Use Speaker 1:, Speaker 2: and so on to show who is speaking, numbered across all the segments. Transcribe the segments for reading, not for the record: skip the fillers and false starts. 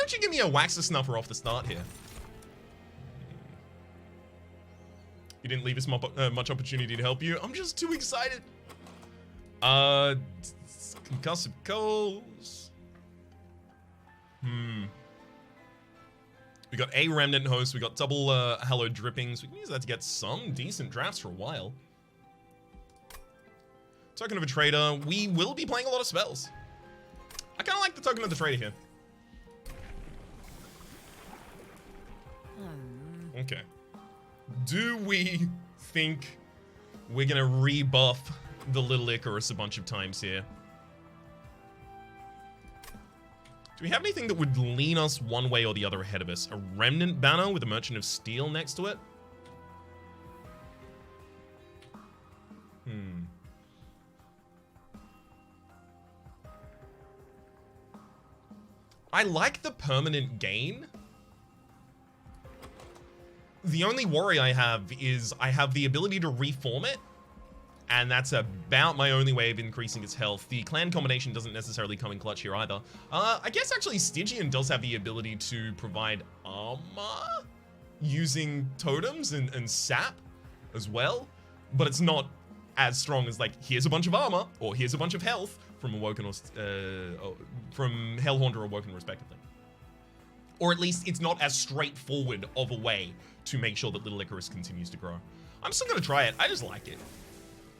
Speaker 1: don't you give me a Waxer Snuffer off the start here? You didn't leave us much opportunity to help you. I'm just too excited. Concussive Coals. We got a Remnant Host. We got double Hallowed Drippings. We can use that to get some decent drafts for a while. Token of a Trader. We will be playing a lot of spells. I kind of like the Token of the Trader here. Okay. Do we think we're gonna rebuff the Little Icarus a bunch of times here? Do we have anything that would lean us one way or the other ahead of us? A Remnant Banner with a Merchant of Steel next to it? I like the permanent gain. The only worry I have is I have the ability to reform it, and that's about my only way of increasing its health. The clan combination doesn't necessarily come in clutch here either. I guess actually Stygian does have the ability to provide armor using totems and sap as well, but it's not as strong as like, here's a bunch of armor, or here's a bunch of health from Awoken or from Hellhorn or Awoken respectively. Or at least it's not as straightforward of a way to make sure that Little Icarus continues to grow. I'm still gonna try it. I just like it.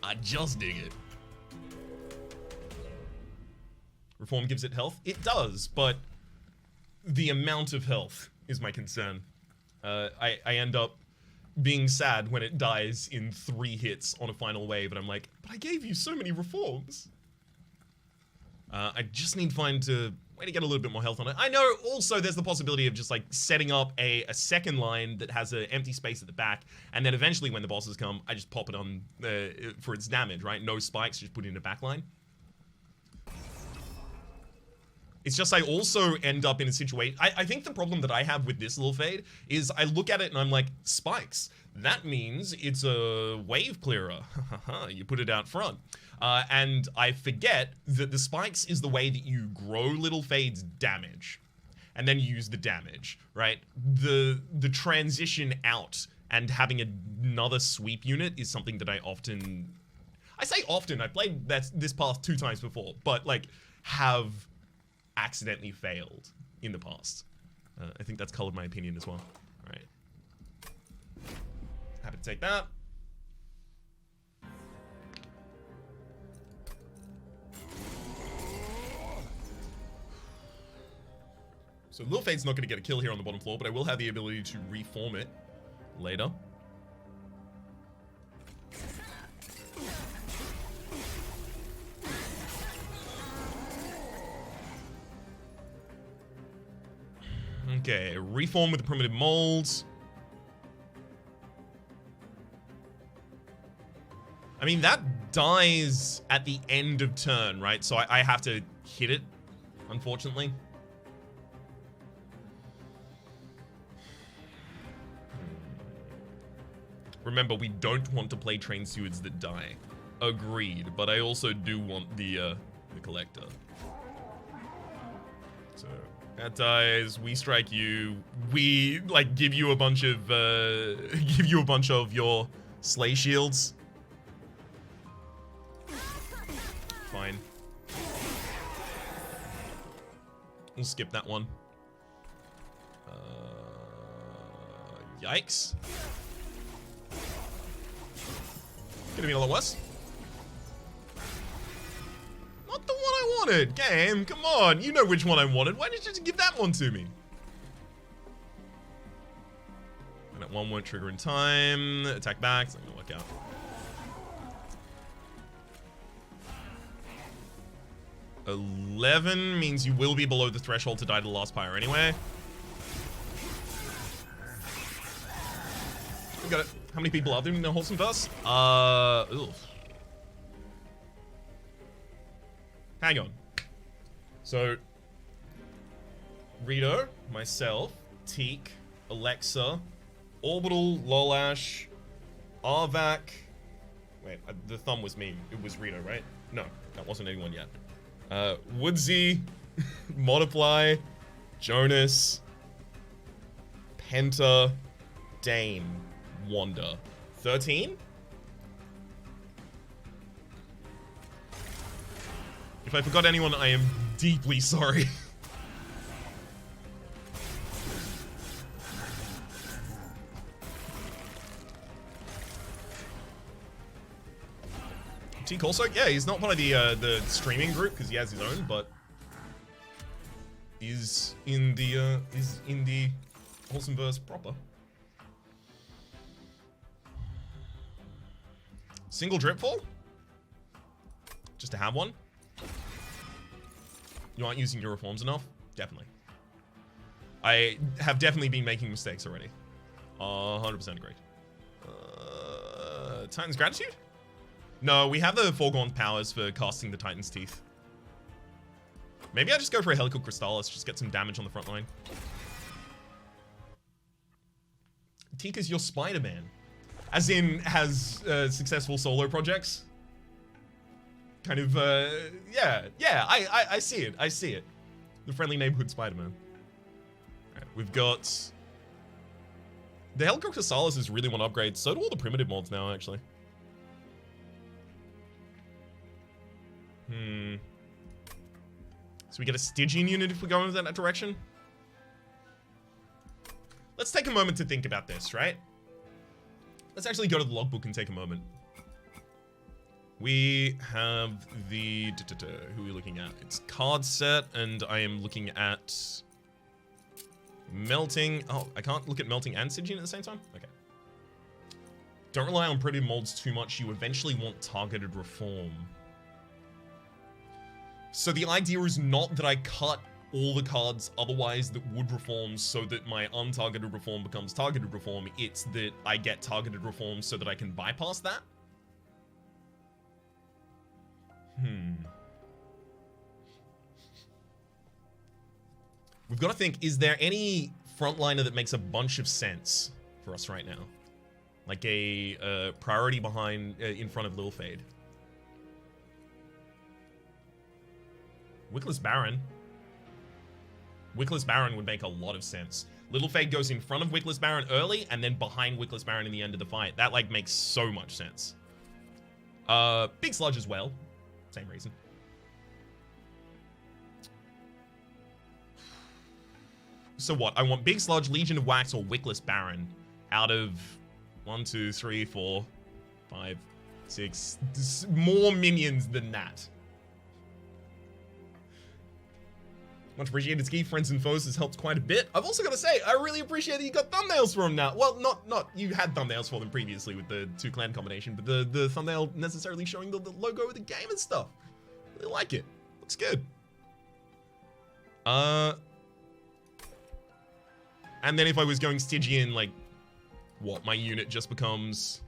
Speaker 1: I just dig it. Reform gives it health? It does, but the amount of health is my concern. I end up being sad when it dies in 3 hits on a final wave, and I'm like, but I gave you so many reforms. I just need to find a way to get a little bit more health on it. I know also there's the possibility of just like setting up a second line that has an empty space at the back, and then eventually when the bosses come, I just pop it on for its damage, right? No spikes, just put it in a back line. It's just I also end up in a situation. I think the problem that I have with this little fade is I look at it and I'm like, spikes. That means it's a wave clearer. You put it out front. And I forget that the spikes is the way that you grow little fades damage. And then you use the damage, right? The transition out and having another sweep unit is something that I often... I say often, I've played this path 2 times before, but like have accidentally failed in the past. I think that's colored my opinion as well. All right. Happy to take that. So Lil Fade's not going to get a kill here on the bottom floor, but I will have the ability to reform it later. Okay, reform with the primitive molds. I mean, that dies at the end of turn, right? So I have to hit it, unfortunately. Remember, we don't want to play train stewards that die. Agreed, but I also do want the collector. So that dies. We strike you. We like give you a bunch of your slay shields. Fine. We'll skip that one. Yikes. Could have been a lot worse. Not the one I wanted. Game, come on. You know which one I wanted. Why didn't you just give that one to me? And that one won't trigger in time. Attack back. It's not gonna work out. $11 means you will be below the threshold to die to the last pyre anyway. We got it. How many people are there in the wholesome verse? Hang on. So, Rito, myself, Teak, Alexa, Orbital, Lolash, Arvak. Wait, the thumb was me. It was Rito, right? No, that wasn't anyone yet. Woodsy, Modifly, Jonas, Penta, Dane, Wanda. 13? If I forgot anyone, I am deeply sorry. Teak also, yeah, he's not part of the streaming group because he has his own, but is in the Wholesome Verse proper. Single dripfall? Just to have one? You aren't using your reforms enough? Definitely. I have definitely been making mistakes already. 100% agreed. Titan's Gratitude? No, we have the foregone powers for casting the Titan's Teeth. Maybe I just go for a Helical Crystallis, just get some damage on the front line. Tika's your Spider-Man. As in, has successful solo projects. Kind of, yeah, I see it, I see it. The friendly neighborhood Spider-Man. Alright, we've got... The Helical Crystallis is really one upgrade, so do all the primitive mods now, actually. So we get a Stygian unit if we go in that direction? Let's take a moment to think about this, right? Let's actually go to the logbook and take a moment. We have the... Who are we looking at? It's card set, and I am looking at... Melting... Oh, I can't look at Melting and Stygian at the same time? Okay. Don't rely on primitive molds too much. You eventually want targeted reform. So the idea is not that I cut all the cards otherwise that would reform so that my untargeted reform becomes targeted reform. It's that I get targeted reform so that I can bypass that. We've got to think, is there any frontliner that makes a bunch of sense for us right now? Like a priority behind, in front of Lil Fade. Wickless Baron. Wickless Baron would make a lot of sense. Little Fade goes in front of Wickless Baron early and then behind Wickless Baron in the end of the fight. That, like, makes so much sense. Big Sludge as well. Same reason. So what? I want Big Sludge, Legion of Wax, or Wickless Baron out of 1, 2, 3, 4, 5, 6. More minions than that. Much appreciated, Ski. Friends and Foes has helped quite a bit. I've also got to say, I really appreciate that you got thumbnails for them now. Well, not you had thumbnails for them previously with the 2 clan combination, but the thumbnail necessarily showing the logo of the game and stuff. I really like it. Looks good. And then if I was going Stygian, like, what? My unit just becomes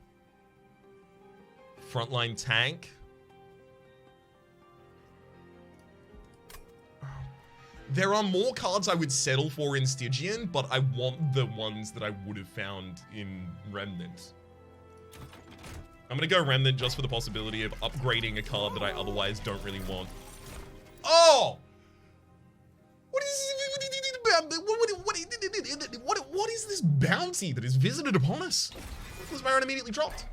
Speaker 1: frontline tank. There are more cards I would settle for in Stygian, but I want the ones that I would have found in Remnant. I'm gonna go Remnant just for the possibility of upgrading a card that I otherwise don't really want. Oh! What is this bounty that is visited upon us? Wickless Baron immediately dropped.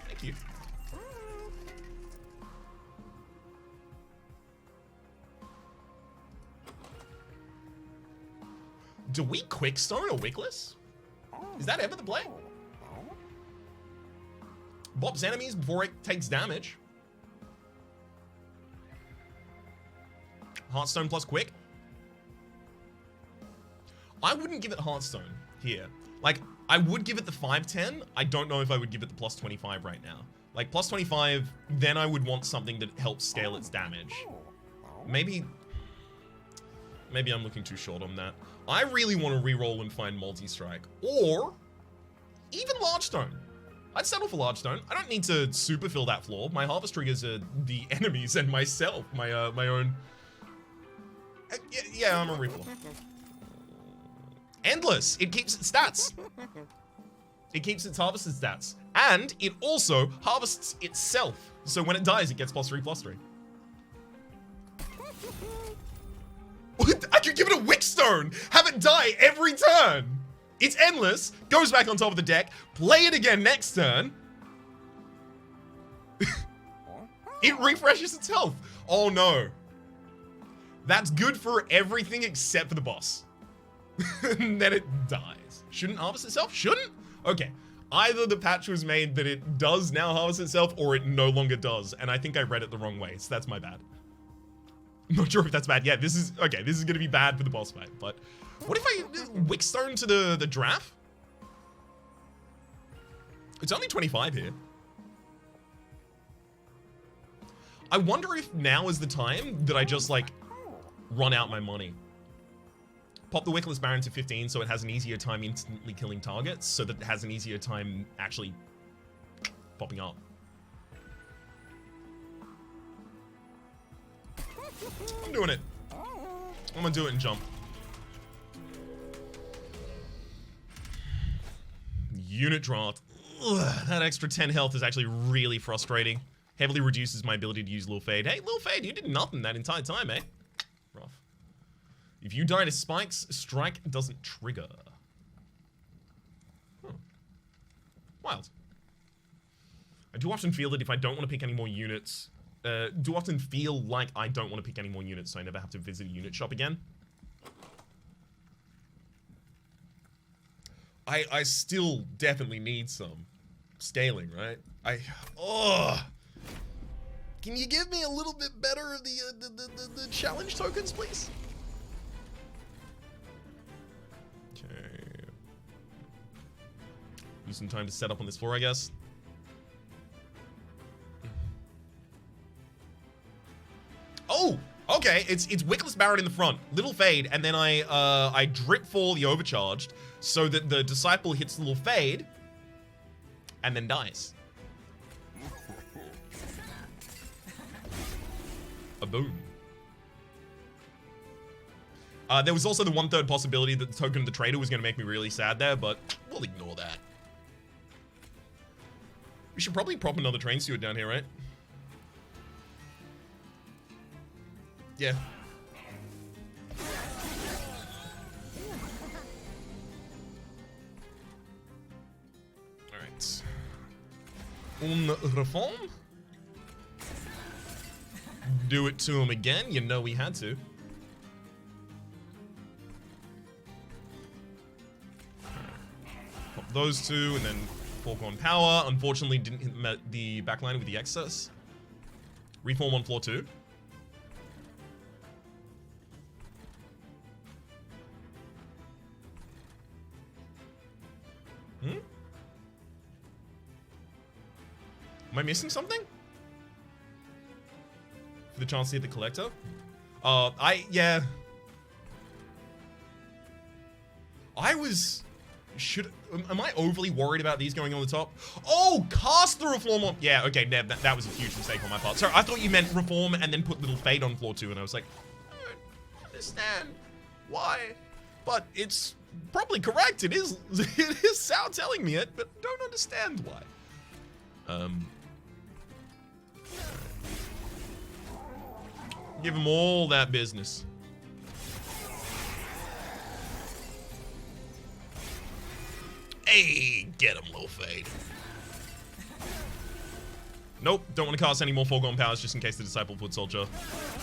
Speaker 1: Thank you. Do we Quickstone a Wickless? Is that ever the play? Bops enemies before it takes damage. Heartstone plus Quick? I wouldn't give it Heartstone here. Like, I would give it the 510. I don't know if I would give it the plus 25 right now. Like, plus 25, then I would want something that helps scale its damage. Maybe I'm looking too short on that. I really want to reroll and find multi-strike. Or even Large Stone. I'd settle for Large Stone. I don't need to super fill that floor. My harvest triggers are the enemies and myself. My own... Yeah, I'm a refill. Endless. It keeps its stats. It keeps its harvested stats. And it also harvests itself. So when it dies, it gets +3/+3. I could give it a wick stone, have it die every turn. It's endless, goes back on top of the deck, play it again next turn. It refreshes its health. Oh no. That's good for everything except for the boss. And then it dies. Shouldn't harvest itself? Shouldn't? Okay. Either the patch was made that it does now harvest itself, or it no longer does. And I think I read it the wrong way, so that's my bad. I'm not sure if that's bad. Yeah, this is gonna be bad for the boss fight, but what if I Wickstone to the draft? It's only 25 here. I wonder if now is the time that I just like run out my money. Pop the Wickless Baron to 15 so it has an easier time instantly killing targets, so that it has an easier time actually popping up. I'm doing it. I'm gonna do it and jump. Unit draft. Ugh, that extra 10 health is actually really frustrating. Heavily reduces my ability to use Lil Fade. Hey, Lil Fade, you did nothing that entire time, eh? Rough. If you die to spikes, strike doesn't trigger. Huh. Wild. I do often feel that if I don't want to pick any more units, so I never have to visit a unit shop again. I still definitely need some scaling, right? Can you give me a little bit better of the challenge tokens, please? Okay. Use some time to set up on this floor, I guess. Oh, okay. It's Wickless Baron in the front, Little Fade, and then I drip fall the overcharged so that the disciple hits Little Fade and then dies. A boom. There was also the 1/3 possibility that the token of the trader was going to make me really sad there, but we'll ignore that. We should probably prop another train steward down here, right? Yeah. Alright. Un reform? Do it to him again. You know we had to. Pop those two and then Foregone Power. Unfortunately, didn't hit the backline with the excess. Reform on floor 2. Am I missing something? For the chance to hit the collector? Yeah. Am I overly worried about these going on the top? Oh, cast the reform on. Yeah, okay, that was a huge mistake on my part. Sorry, I thought you meant reform and then put Little Fade on floor 2, and I was like, I don't understand why. But it's probably correct. It is Sao telling me it, but don't understand why. Give him all that business. Hey, get him, Lil Fade. Nope, don't want to cast any more Foregone Powers just in case the Disciple Foot Soldier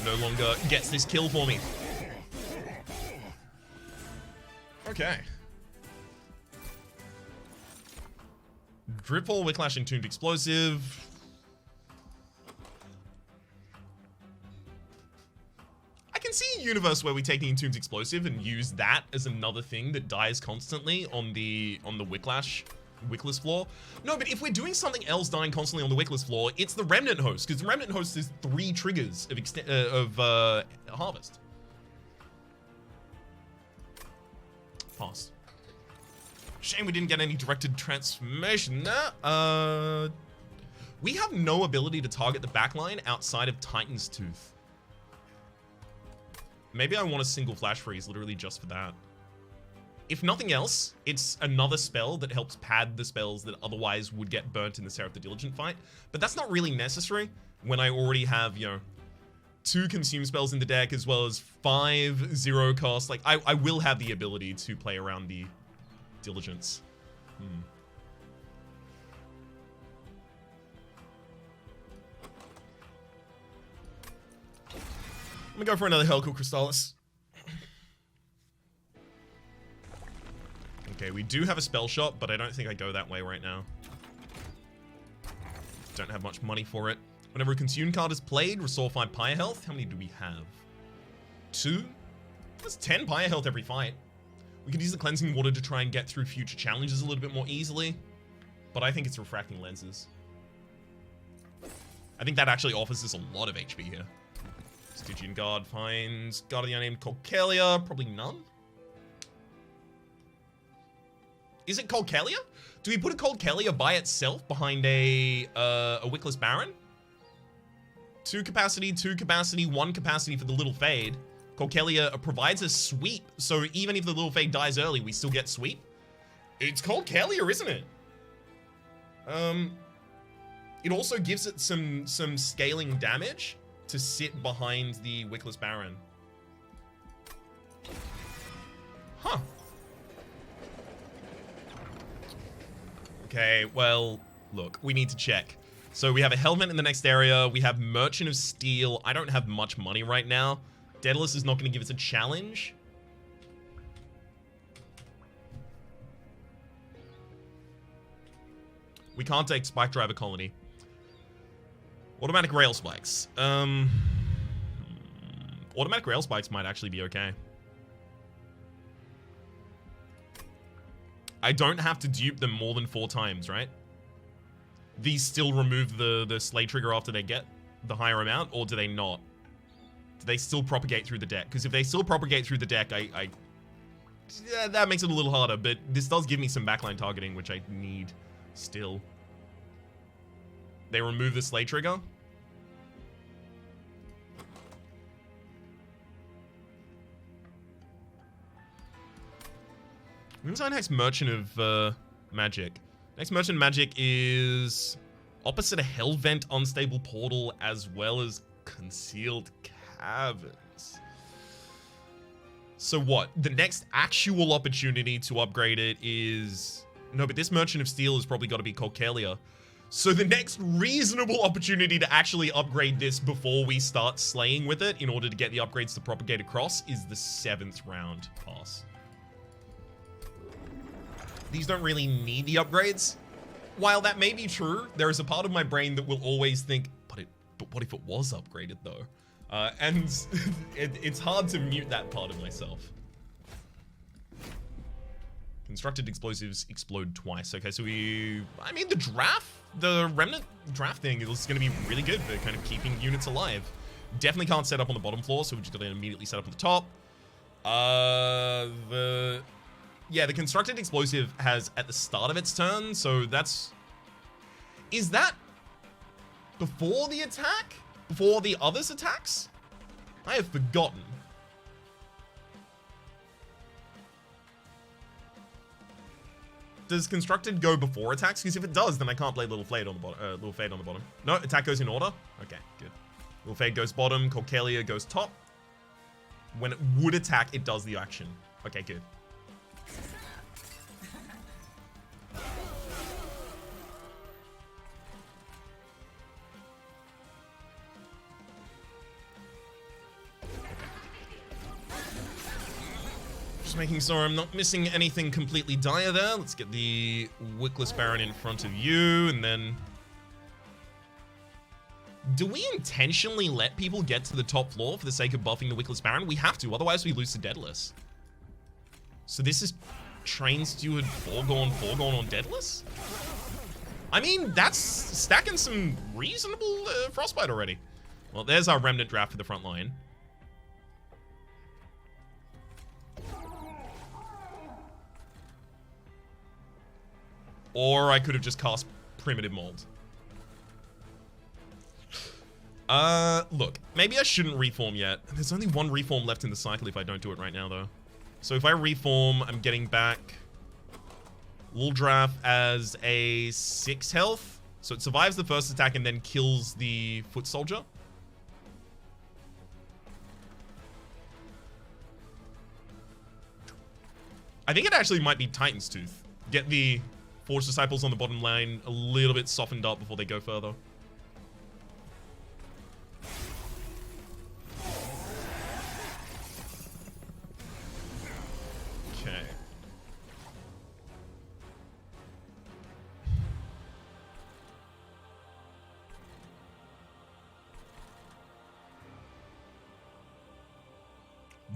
Speaker 1: no longer gets this kill for me. Okay. Dripfall, Wicklash, Entombed Explosive. I can see a universe where we take the Entombed Explosive and use that as another thing that dies constantly on the Wickless floor. No, but if we're doing something else dying constantly on the Wickless floor, it's the Remnant Host, because the Remnant Host is 3 triggers of Harvest. Pass. Shame we didn't get any directed transformation. Nah, we have no ability to target the backline outside of Titan's Tooth. Maybe I want a single flash freeze literally just for that. If nothing else, it's another spell that helps pad the spells that otherwise would get burnt in the Seraph the Diligent fight. But that's not really necessary when I already have, you know, 2 consume spells in the deck, as well as 5 0 cost. Like, I will have the ability to play around the diligence. I'm gonna go for another Helical Crystallis. Okay, we do have a spell shot, but I don't think I go that way right now. Don't have much money for it. Whenever a consume card is played, restore 5 Pyre health. How many do we have? 2? That's 10 Pyre health every fight. We could use the cleansing water to try and get through future challenges a little bit more easily, but I think it's refracting lenses. I think that actually offers us a lot of HP here. Stygian Guard finds Guardian named Colcalia. Probably none. Is it Colcalia? Do we put a Colcalia by itself behind a Wickless Baron? 2 capacity, 2 capacity, 1 capacity for the Little Fade. Colcalia provides a sweep, so even if the Little Fade dies early, we still get sweep. It's Colcalia, isn't it? It also gives it some scaling damage to sit behind the Wickless Baron. Huh. Okay, well, look, we need to check. So we have a Helmet in the next area. We have Merchant of Steel. I don't have much money right now. Daedalus is not going to give us a challenge. We can't take Spike Driver Colony. Automatic Rail Spikes. Automatic Rail Spikes might actually be okay. I don't have to dupe them more than 4 times, right? These still remove the Slay Trigger after they get the higher amount, or do they not? Do they still propagate through the deck? Because if they still propagate through the deck, yeah, that makes it a little harder, but this does give me some backline targeting, which I need still. They remove the Slay Trigger. When's our next Merchant of Magic? Next Merchant Magic is opposite a Hellvent Unstable Portal, as well as Concealed Caverns. So what? The next actual opportunity to upgrade it is... No, but this Merchant of Steel has probably got to be Colcalia. So the next reasonable opportunity to actually upgrade this before we start slaying with it in order to get the upgrades to propagate across is the 7th round pass. These don't really need the upgrades. While that may be true, there is a part of my brain that will always think, but what if it was upgraded though? And it's hard to mute that part of myself. Constructed explosives explode twice. Okay, so I mean, the remnant draft thing is going to be really good for kind of keeping units alive. Definitely can't set up on the bottom floor, so we're just going to immediately set up on the top. Yeah, the constructed explosive has at the start of its turn, so that's... Is that before the attack? Before the others' attacks? I have forgotten. Does constructed go before attacks? Because if it does, then I can't play Little Fade on the bottom. Little Fade on the bottom. No, attack goes in order. Okay, good. Little Fade goes bottom. Colcalia goes top. When it would attack, it does the action. Okay, good. Just making sure I'm not missing anything completely dire there. Let's get the Wickless Baron in front of you, and then... Do we intentionally let people get to the top floor for the sake of buffing the Wickless Baron? We have to, otherwise we lose to Daedalus. So this is Train Steward foregone on Daedalus? I mean, that's stacking some reasonable Frostbite already. Well, there's our Remnant draft for the front line. Or I could have just cast Primitive Mold. Look, maybe I shouldn't reform yet. There's only 1 reform left in the cycle if I don't do it right now, though. So if I reform, I'm getting back Luldraff as a 6 health. So it survives the first attack and then kills the Foot Soldier. I think it actually might be Titan's Tooth. Get the Force Disciples on the bottom lane a little bit softened up before they go further. Okay.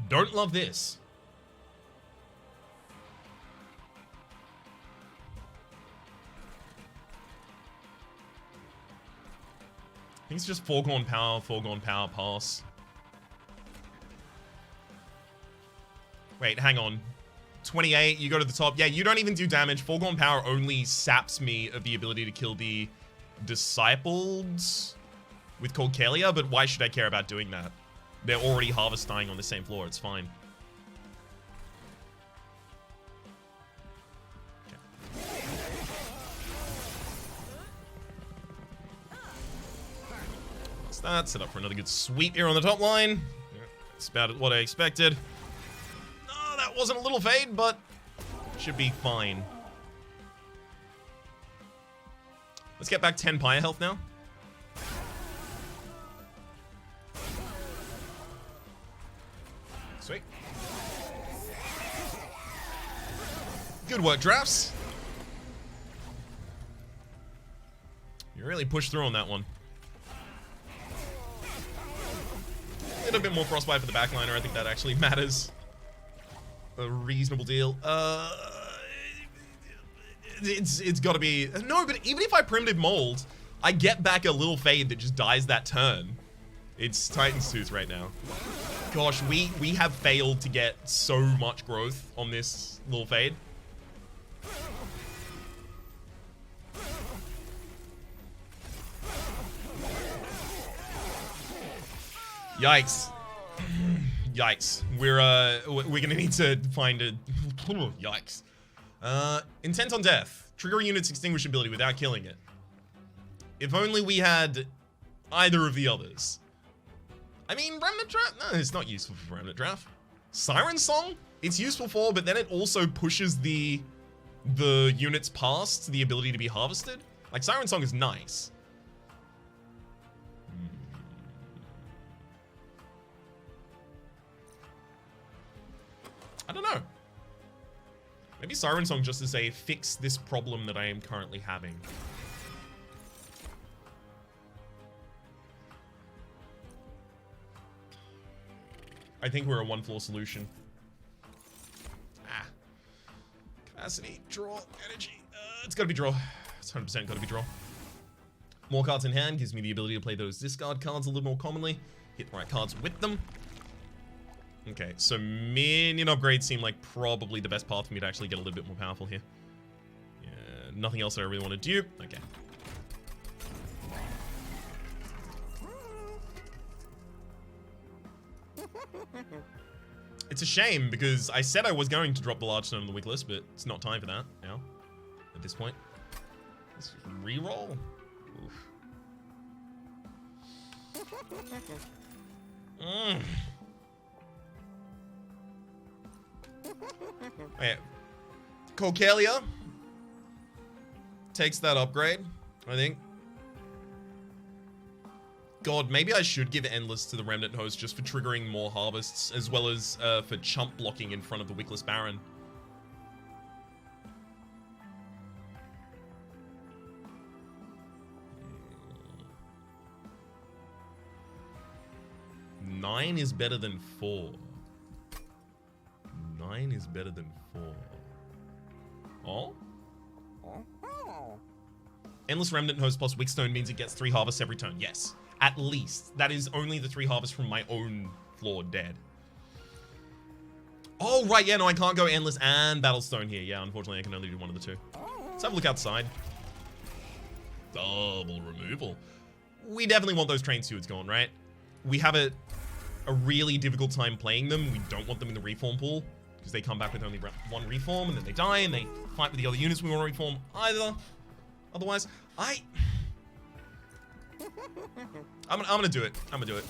Speaker 1: Don't love this. I think it's just foregone power, pass. Wait, hang on. 28, you go to the top. Yeah, you don't even do damage. Foregone power only saps me of the ability to kill the disciples with Colcalia, but why should I care about doing that? They're already harvest dying on the same floor, it's fine. That set up for another good sweep here on the top line. That's about what I expected. Oh, that wasn't a little fade, but should be fine. Let's get back 10 Pyre health now. Sweet. Good work, Drafts. You really pushed through on that one. A little bit more frostbite for the backliner. I think that actually matters a reasonable deal. It's got to be no, but even if I primitive mold, I get back a little fade that just dies that turn. It's Titan's Tooth right now. Gosh, we have failed to get so much growth on this little fade. Yikes. Yikes. We're gonna need to find a yikes. Intent on death. Trigger a unit's extinguishability without killing it. If only we had either of the others. I mean, Remnant Draft? No, it's not useful for Remnant Draft. Siren Song? It's useful for, but then it also pushes the units past the ability to be harvested. Like, Siren Song is nice. I don't know. Maybe Siren Song just is a fix this problem that I am currently having. I think we're a one-floor solution. Ah. Capacity, draw, energy. It's gotta be draw. It's 100% gotta be draw. More cards in hand gives me the ability to play those discard cards a little more commonly. Hit the right cards with them. Okay, so minion upgrades seem like probably the best path for me to actually get a little bit more powerful here. Yeah, nothing else that I really want to do. Okay. It's a shame because I said I was going to drop the large stone on the weak list, but it's not time for that now. At this point, let's re-roll. Okay. Colcalia takes that upgrade, I think. God, maybe I should give Endless to the Remnant Host just for triggering more harvests, as well as for chump blocking in front of the Wickless Baron. Nine is better than 4. 9 is better than 4. Oh? Endless Remnant Host plus Wickstone means it gets 3 harvests every turn. Yes. At least. That is only the 3 harvests from my own floor dead. Oh, right. Yeah, no, I can't go Endless and Battlestone here. Yeah, unfortunately, I can only do one of the 2. Let's have a look outside. Double removal. We definitely want those Train Stewards gone, right? We have a really difficult time playing them. We don't want them in the reform pool because they come back with only 1 reform and then they die and they fight with the other units we want to reform either. Otherwise, I'm gonna do it. I'm gonna do it.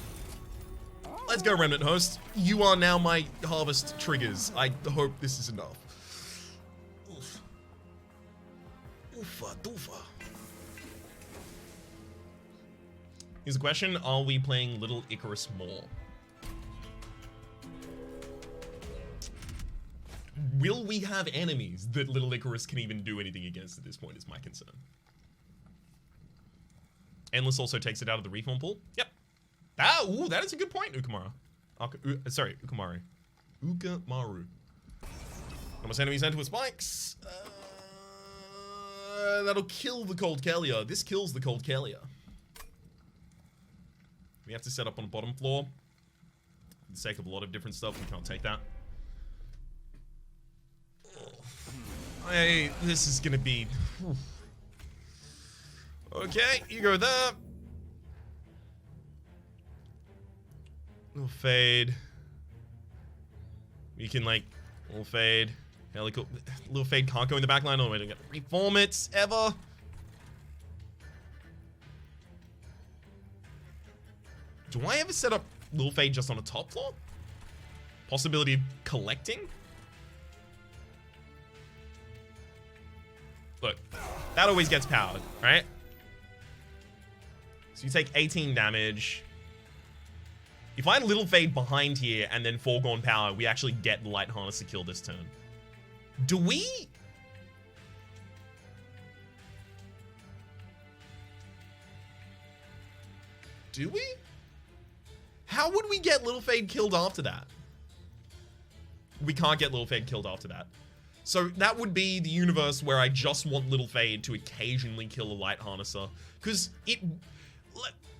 Speaker 1: Let's go, Remnant Host. You are now my harvest triggers. I hope this is enough. Oofa doofa. Here's a question. Are we playing Little Icarus more? Will we have enemies that Little Icarus can even do anything against at this point is my concern. Endless also takes it out of the reform pool. Yep. Ooh, that is a good point, Ukamaru. Ukamaru. Ukamaru. Almost enemies enter with spikes. That'll kill the Cold Kalia. This kills the Cold Kalia. We have to set up on the bottom floor. For the sake of a lot of different stuff, we can't take that. This is gonna be... Okay, you go there. Little fade. We can like... Little fade. Little fade can't go in the back line. Oh, wait, I gotta reform it ever. Do I ever set up Little Fade just on a top floor? Possibility of collecting? Look, that always gets powered, right? So you take 18 damage. If I had Little Fade behind here and then Foregone Power, we actually get the Light Harness to kill this turn. Do we? Do we? How would we get Little Fade killed after that? We can't get Little Fade killed after that. So that would be the universe where I just want Little Fade to occasionally kill a Light Harnesser. Because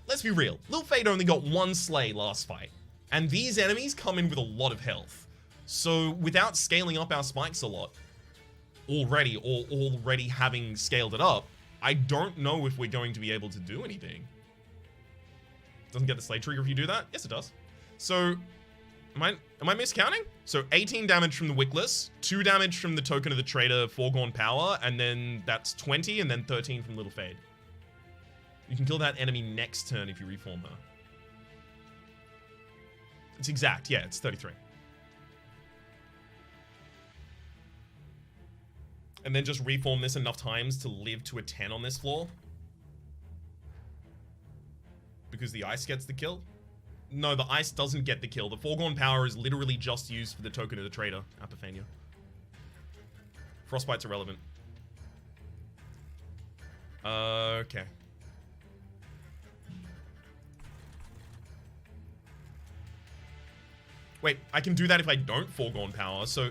Speaker 1: let's be real. Little Fade only got one slay last fight. And these enemies come in with a lot of health. So without scaling up our spikes a lot already, or already having scaled it up, I don't know if we're going to be able to do anything. Doesn't get the slay trigger if you do that? Yes, it does. So, am I miscounting? So 18 damage from the Wickless, 2 damage from the Token of the Traitor, Foregone Power, and then that's 20, and then 13 from Little Fade. You can kill that enemy next turn if you reform her. It's exact, yeah, it's 33. And then just reform this enough times to live to a 10 on this floor. Because the ice gets the kill? No, the ice doesn't get the kill. The Foregone Power is literally just used for the Token of the Traitor, Apophania. Frostbite's irrelevant. Okay. Wait, I can do that if I don't Foregone Power, so...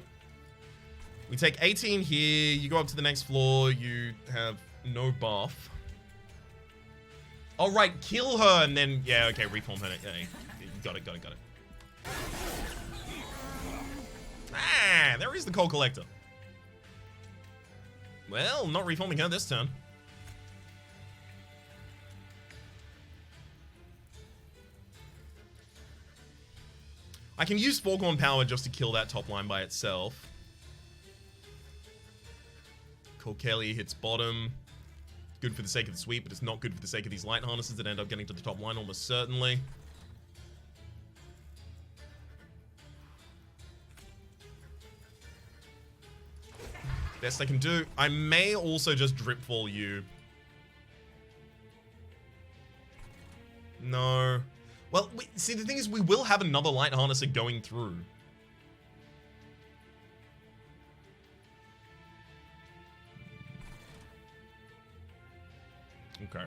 Speaker 1: We take 18 here, you go up to the next floor, you have no buff. Oh, right, kill her, and then... Yeah, okay, reform her. Yeah, got it. Ah, there is the Coal Collector. Well, not reforming her this turn. I can use Foregone Power just to kill that top line by itself. Kelly hits bottom. Good for the sake of the sweep, but it's not good for the sake of these light harnesses that end up getting to the top line almost certainly. Best I can do. I may also just dripfall you. No. Well, see, the thing is, we will have another light harnesser going through. Okay.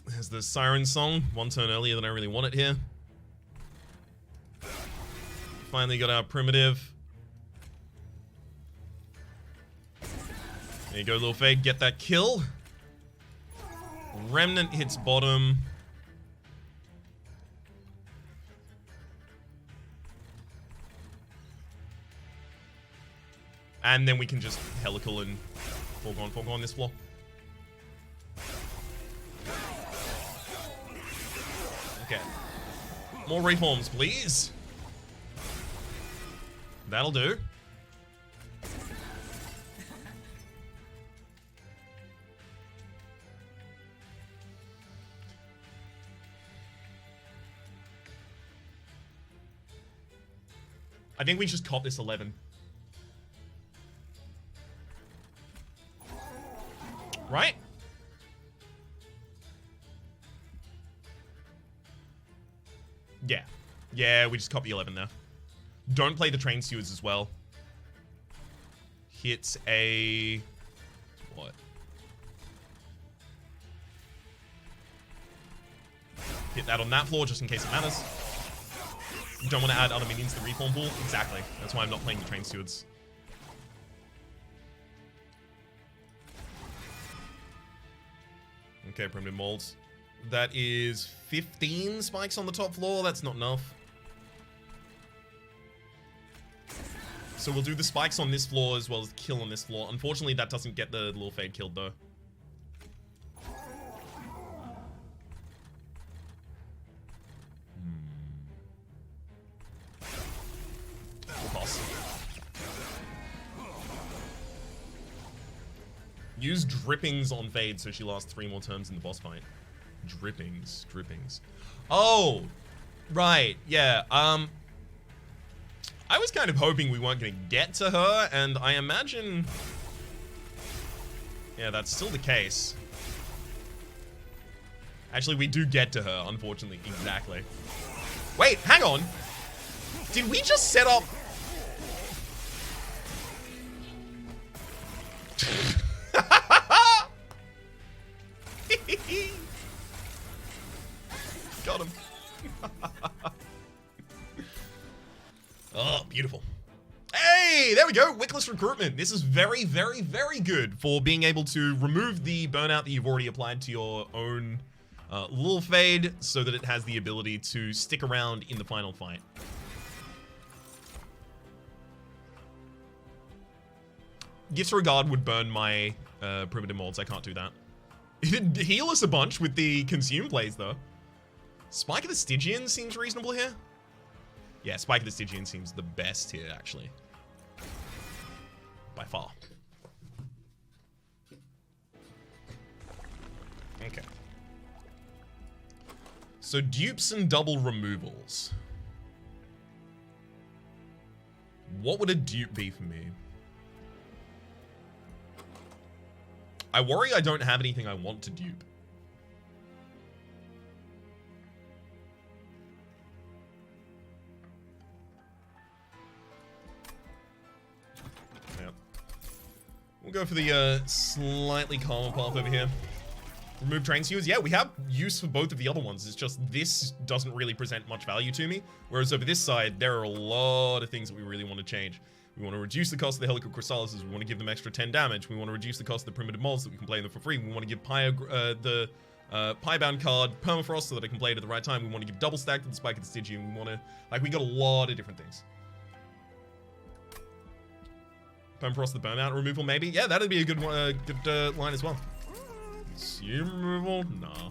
Speaker 1: There's the Siren Song, one turn earlier than I really want it here. Finally got our primitive. There you go, Little Fade, get that kill. Remnant hits bottom. And then we can just helical and Foregone this floor. Okay. More reforms, please. That'll do. I think we just cop this 11. Right? Yeah. Yeah, we just copy 11 there. Don't play the train stewards as well. Hits a... what? Hit that on that floor just in case it matters. You don't want to add other minions to the reform pool. Exactly. That's why I'm not playing the train stewards. Okay, primitive molds. That is 15 spikes on the top floor. That's not enough. So we'll do the spikes on this floor as well as kill on this floor. Unfortunately, that doesn't get the little fade killed though. We'll pass. Use drippings on Fade so she lasts 3 more turns in the boss fight. Drippings. Oh, right. Yeah. I was kind of hoping we weren't going to get to her, and I imagine... yeah, that's still the case. Actually, we do get to her, unfortunately. Exactly. Wait, hang on. Did we just set up... Got him. Oh, beautiful. Hey, there we go. Wickless recruitment. This is very, very, very good for being able to remove the burnout that you've already applied to your own little fade so that it has the ability to stick around in the final fight. Gifts Regard would burn my primitive molds. I can't do that. It'd heal us a bunch with the consume plays, though. Spike of the Stygian seems reasonable here. Yeah, Spike of the Stygian seems the best here, actually. By far. Okay. So dupes and double removals. What would a dupe be for me? I worry I don't have anything I want to dupe. Yep. We'll go for the slightly calmer path over here. Remove train stewards. Yeah, we have use for both of the other ones. It's just this doesn't really present much value to me. Whereas over this side, there are a lot of things that we really want to change. We want to reduce the cost of the Helical Crystallises. We want to give them extra 10 damage. We want to reduce the cost of the primitive molds so that we can play them for free. We want to give the Piebound card Permafrost so that I can play it at the right time. We want to give double stack to the Spike of the Stygian. We want to, like, we got a lot of different things. Permafrost the Burnout removal, maybe? Yeah, that'd be a good line as well. Consume removal? Nah.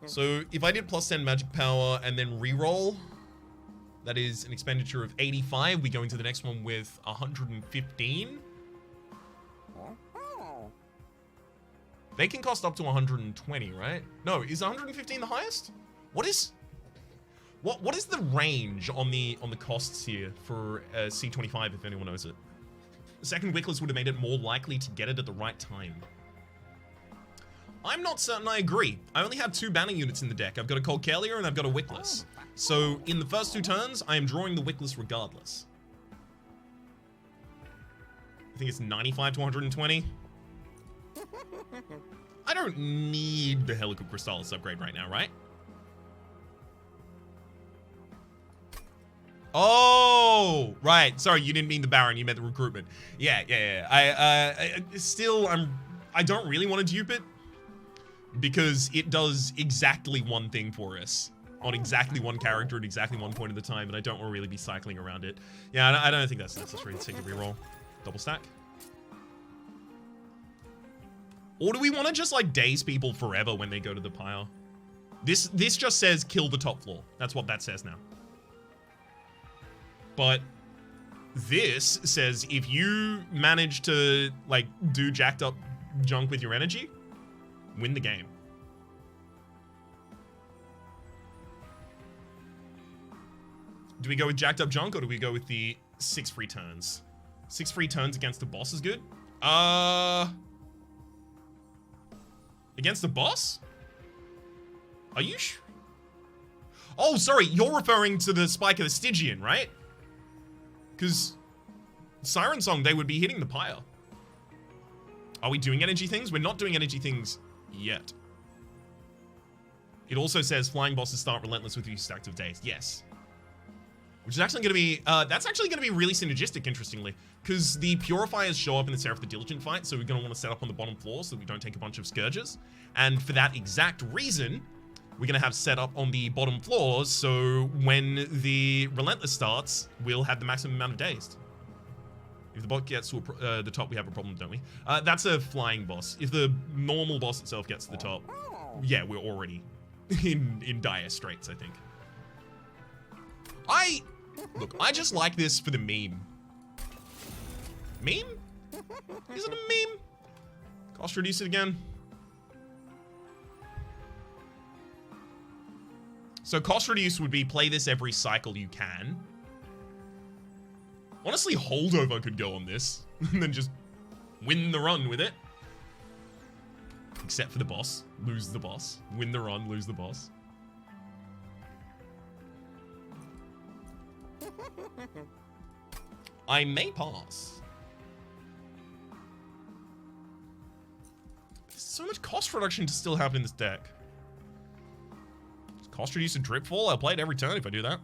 Speaker 1: So if I did plus 10 magic power and then reroll, that is an expenditure of 85. We go into the next one with 115. They can cost up to 120, right? No, is 115 the highest? What is the range on the costs here for C25 if anyone knows it? The second Wickless would have made it more likely to get it at the right time. I'm not certain I agree. I only have 2 banner units in the deck. I've got a Cold Kalia and I've got a Wickless. So in the first 2 turns, I am drawing the Wickless regardless. I think it's 95 to 120. I don't need the Helical Crystallis upgrade right now, right? Oh, right. Sorry, you didn't mean the Baron. You meant the recruitment. Yeah. I don't really want to dupe it because it does exactly one thing for us on exactly one character at exactly one point in the time, and I don't want to really be cycling around it. Yeah, I don't think that's necessary to take a reroll. Double stack. Or do we want to just like daze people forever when they go to the pyre? This just says kill the top floor. That's what that says now. But this says if you manage to like do jacked up junk with your energy, win the game. Do we go with jacked up junk or do we go with the 6 free turns? 6 free turns against the boss is good. Against the boss? Are you Oh, sorry, you're referring to the Spike of the Stygian, right? Because Siren Song, they would be hitting the pyre. Are we doing energy things? We're not doing energy things yet. It also says flying bosses start relentless with you stacked of days. Yes. Which is actually going to be, that's actually going to be really synergistic, interestingly. Because the Purifiers show up in the Seraph the Diligent fight, so we're going to want to set up on the bottom floor so that we don't take a bunch of Scourges. And for that exact reason, we're going to have set up on the bottom floors, so when the Relentless starts, we'll have the maximum amount of dazed. If the bot gets to the top, we have a problem, don't we? That's a flying boss. If the normal boss itself gets to the top, yeah, we're already in dire straits, I think. Look, I just like this for the meme. Meme? Is it a meme? Cost reduce it again. So cost reduce would be play this every cycle you can. Honestly, holdover could go on this and then just win the run with it. Except for the boss. Lose the boss. Win the run, lose the boss. I may pass. There's so much cost reduction to still have in this deck. Does cost reduce a drip fall? I'll play it every turn if I do that.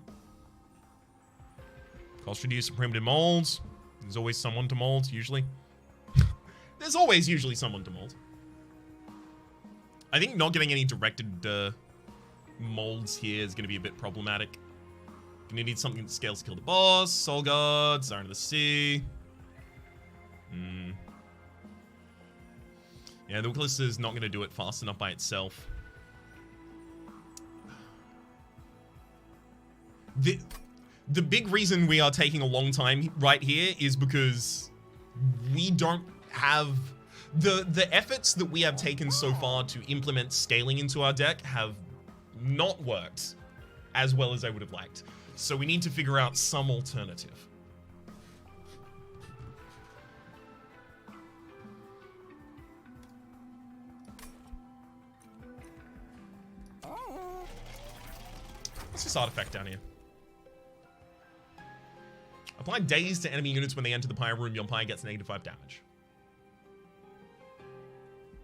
Speaker 1: Cost reduce a primitive molds. There's always someone to mold, usually. There's always usually someone to mold. I think not getting any directed molds here is going to be a bit problematic. Gonna need something that scales to kill the boss. Soul Guard, Siren of the Sea. Yeah, the Wickless is not gonna do it fast enough by itself. The big reason we are taking a long time right here is because we don't have the efforts that we have taken so far to implement scaling into our deck have not worked as well as I would have liked. So we need to figure out some alternative. What's this artifact down here? Apply daze to enemy units when they enter the pyre room. Your pyre gets -5 damage.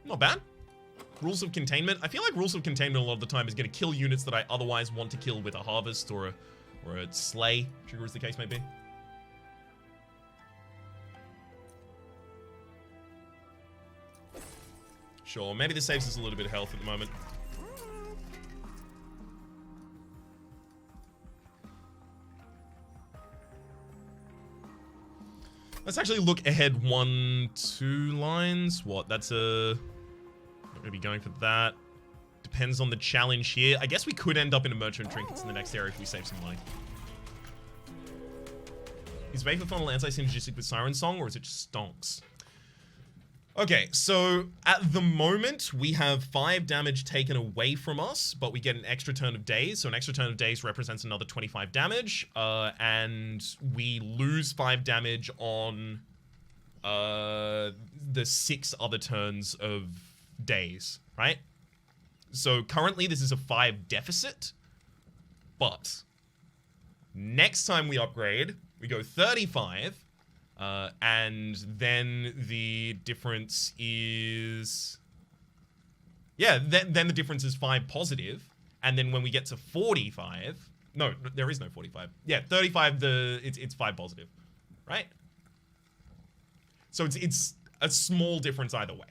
Speaker 1: Not bad. Rules of Containment. I feel like Rules of Containment a lot of the time is going to kill units that I otherwise want to kill with a Harvest or a Slay, trigger as the case may be. Sure, maybe this saves us a little bit of health at the moment. Let's actually look ahead 1, 2 lines. What? That's a... Not gonna be going for that. Depends on the challenge here. I guess we could end up in a Merchant Trinkets in the next area if we save some money. Is Vapor Funnel anti-synergistic with Siren Song, or is it just stonks? Okay, so at the moment, we have 5 damage taken away from us, but we get an extra turn of daze. So an extra turn of daze represents another 25 damage, and we lose 5 damage on the 6 other turns of daze, right? So currently this is a 5 deficit, but next time we upgrade, we go 35, and then the difference is... Yeah, then the difference is 5 positive, and then when we get to 45... No, there is no 45. Yeah, 35, it's 5 positive, right? So it's a small difference either way.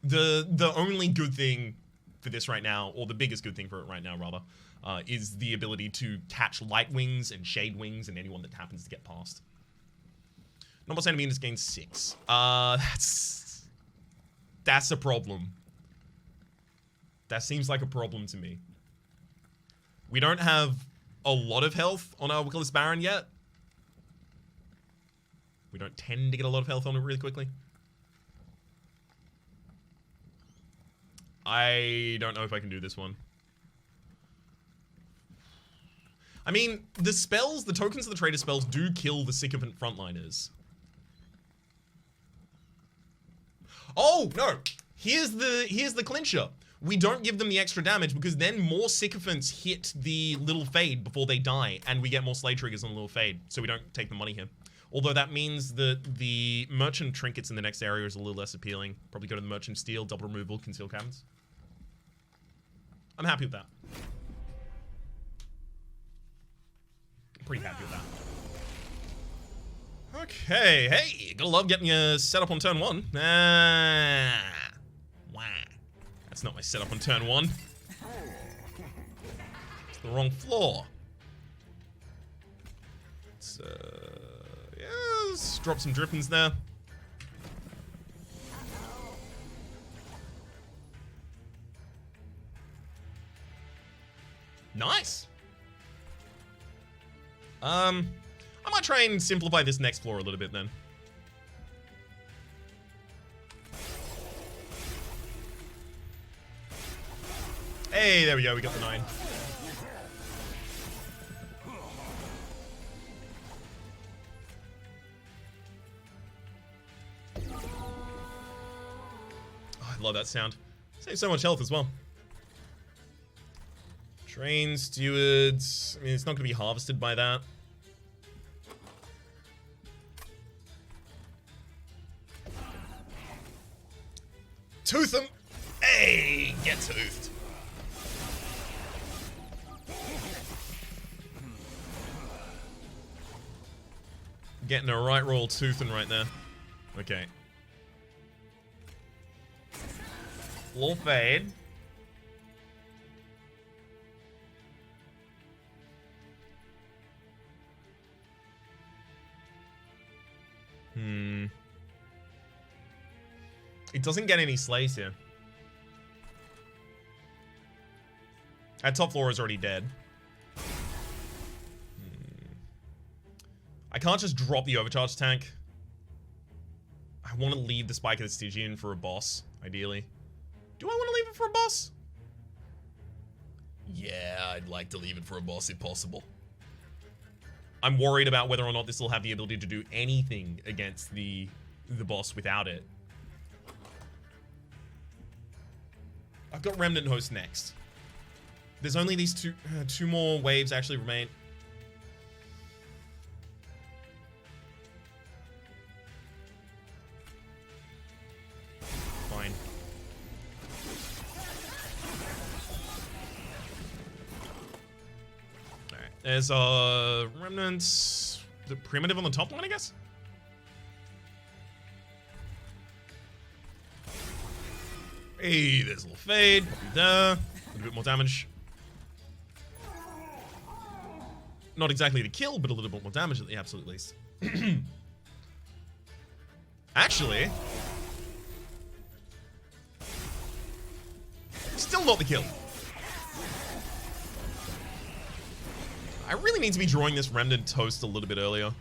Speaker 1: The only good thing for this right now, or the biggest good thing for it right now, rather, is the ability to catch Light Wings and Shade Wings and anyone that happens to get past. Normal enemy units gain 6. That's a problem. That seems like a problem to me. We don't have a lot of health on our Wickless Baron yet. We don't tend to get a lot of health on it really quickly. I don't know if I can do this one. I mean, the spells, the tokens of the traitor spells do kill the sycophant frontliners. Oh, no. Here's the clincher. We don't give them the extra damage because then more sycophants hit the little fade before they die, and we get more slay triggers on the little fade, so we don't take the money here. Although that means that the merchant trinkets in the next area is a little less appealing. Probably go to the merchant steel, double removal, conceal cabins. I'm happy with that. I'm pretty happy with that. Okay, hey, gotta love getting you set up on turn 1. Wow. That's not my setup on turn 1. It's the wrong floor. Yeah, let's drop some drippings there. Nice. I might try and simplify this next floor a little bit then. Hey, there we go, we got the 9. Oh, I love that sound. Saves so much health as well. Train stewards. I mean, it's not going to be harvested by that. Tooth them! Hey, get toothed. Getting a right royal toothing right there. Okay. Little fade. It doesn't get any slays here. That top floor is already dead. I can't just drop the overcharge tank. I want to leave the Spike of the Stygian for a boss, ideally. Do I want to leave it for a boss? Yeah, I'd like to leave it for a boss if possible. I'm worried about whether or not this will have the ability to do anything against the boss without it. I've got Remnant Host next. There's only these two more waves actually remain. Fine. Alright. There's Remnants. The primitive on the top line, I guess? Hey, there's a little fade. Pop you there. A little bit more damage. Not exactly the kill, but a little bit more damage at the absolute least. Actually, still not the kill. I really need to be drawing this Remnant Toast a little bit earlier.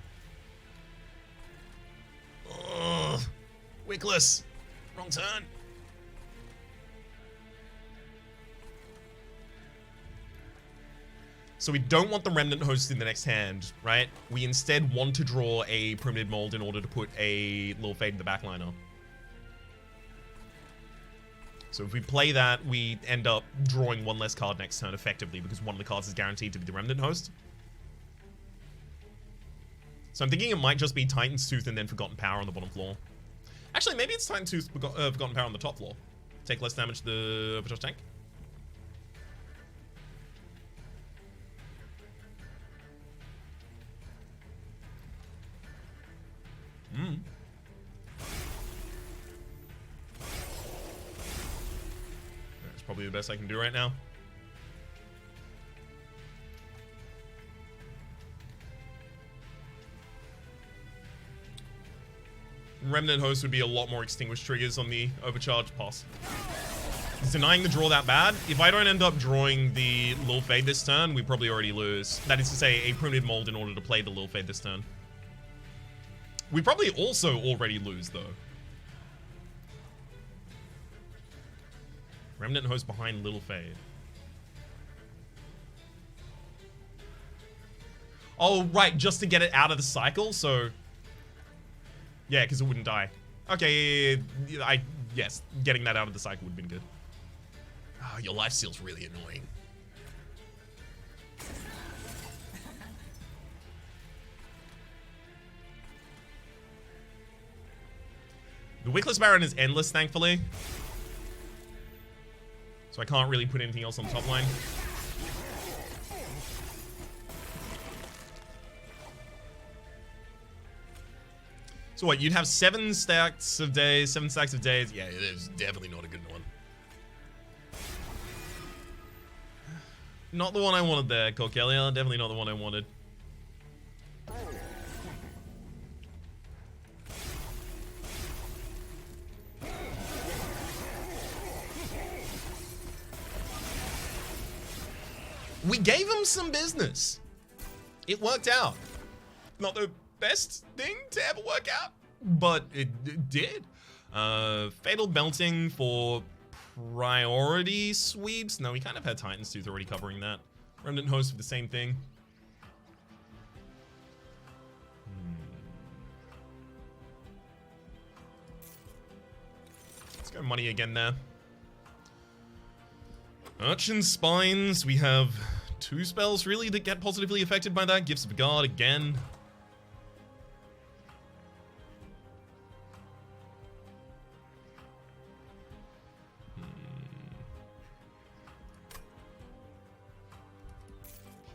Speaker 1: Ugh. Wickless. Wrong turn. So we don't want the Remnant Host in the next hand, right? We instead want to draw a Primitive Mold in order to put a little fade in the backliner. So if we play that, we end up drawing one less card next turn effectively because one of the cards is guaranteed to be the Remnant Host. So I'm thinking it might just be Titan's Tooth and then Forgotten Power on the bottom floor. Actually, maybe it's Titan's Tooth, Forgotten Power on the top floor. Take less damage to the overcharge tank. That's probably the best I can do right now. Remnant Host would be a lot more extinguished triggers on the overcharge pass. Is denying the draw that bad? If I don't end up drawing the Lil Fade this turn, we probably already lose. That is to say, a Primitive Mold in order to play the Lil Fade this turn. We probably also already lose, though. Remnant Host behind Little Fade. Oh, right, just to get it out of the cycle, so... Yeah, because it wouldn't die. Okay, yes, getting that out of the cycle would have been good. Oh, your lifesteal's really annoying. The Wickless Baron is endless, thankfully. So I can't really put anything else on top line. So what, you'd have 7 stacks of days, 7 stacks of days. Yeah, it is definitely not a good one. Not the one I wanted there, Corkelia. Definitely not the one I wanted. We gave him some business. It worked out. Not the best thing to ever work out, but it did. Fatal Belting for priority sweeps. No, we kind of had Titan's Tooth already covering that. Remnant Host for the same thing. Let's go money again there. Urchin Spines, we have 2 spells really that get positively affected by that. Gifts of Guard again.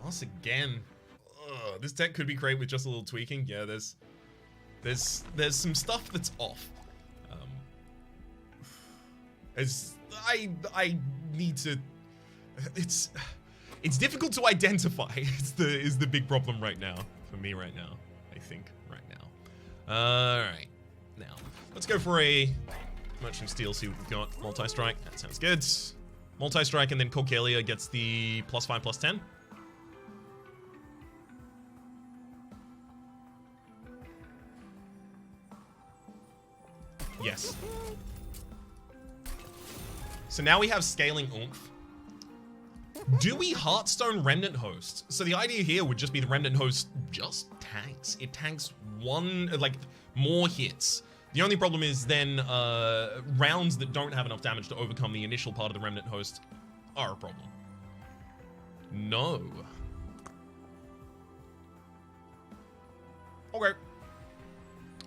Speaker 1: Pass again. Ugh, this deck could be great with just a little tweaking. Yeah, there's some stuff that's off. I need to. It's difficult to identify. Is the big problem right now for me right now. I think right now. All right, now let's go for a Merchant of Steel. See what we've got. Multi-strike. That sounds good. Multi-strike, and then Corkelia gets the +5/+10. Yes. So now we have scaling oomph. Do we Hearthstone Remnant Host? So the idea here would just be the Remnant Host just tanks. It tanks more hits. The only problem is then rounds that don't have enough damage to overcome the initial part of the Remnant Host are a problem. No. Okay.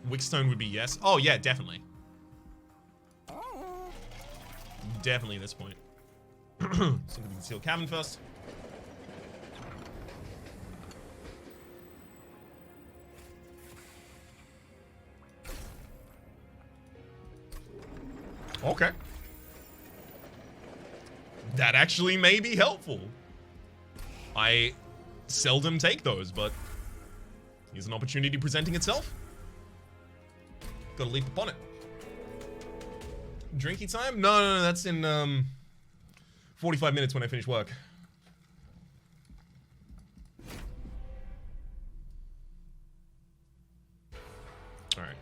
Speaker 1: Wickstone would be yes. Oh yeah, definitely. Definitely at this point. So we can seal Cavern first. Okay. That actually may be helpful. I seldom take those, but here's an opportunity presenting itself. Gotta leap upon it. Drinky time? No, that's in 45 minutes when I finish work. Alright.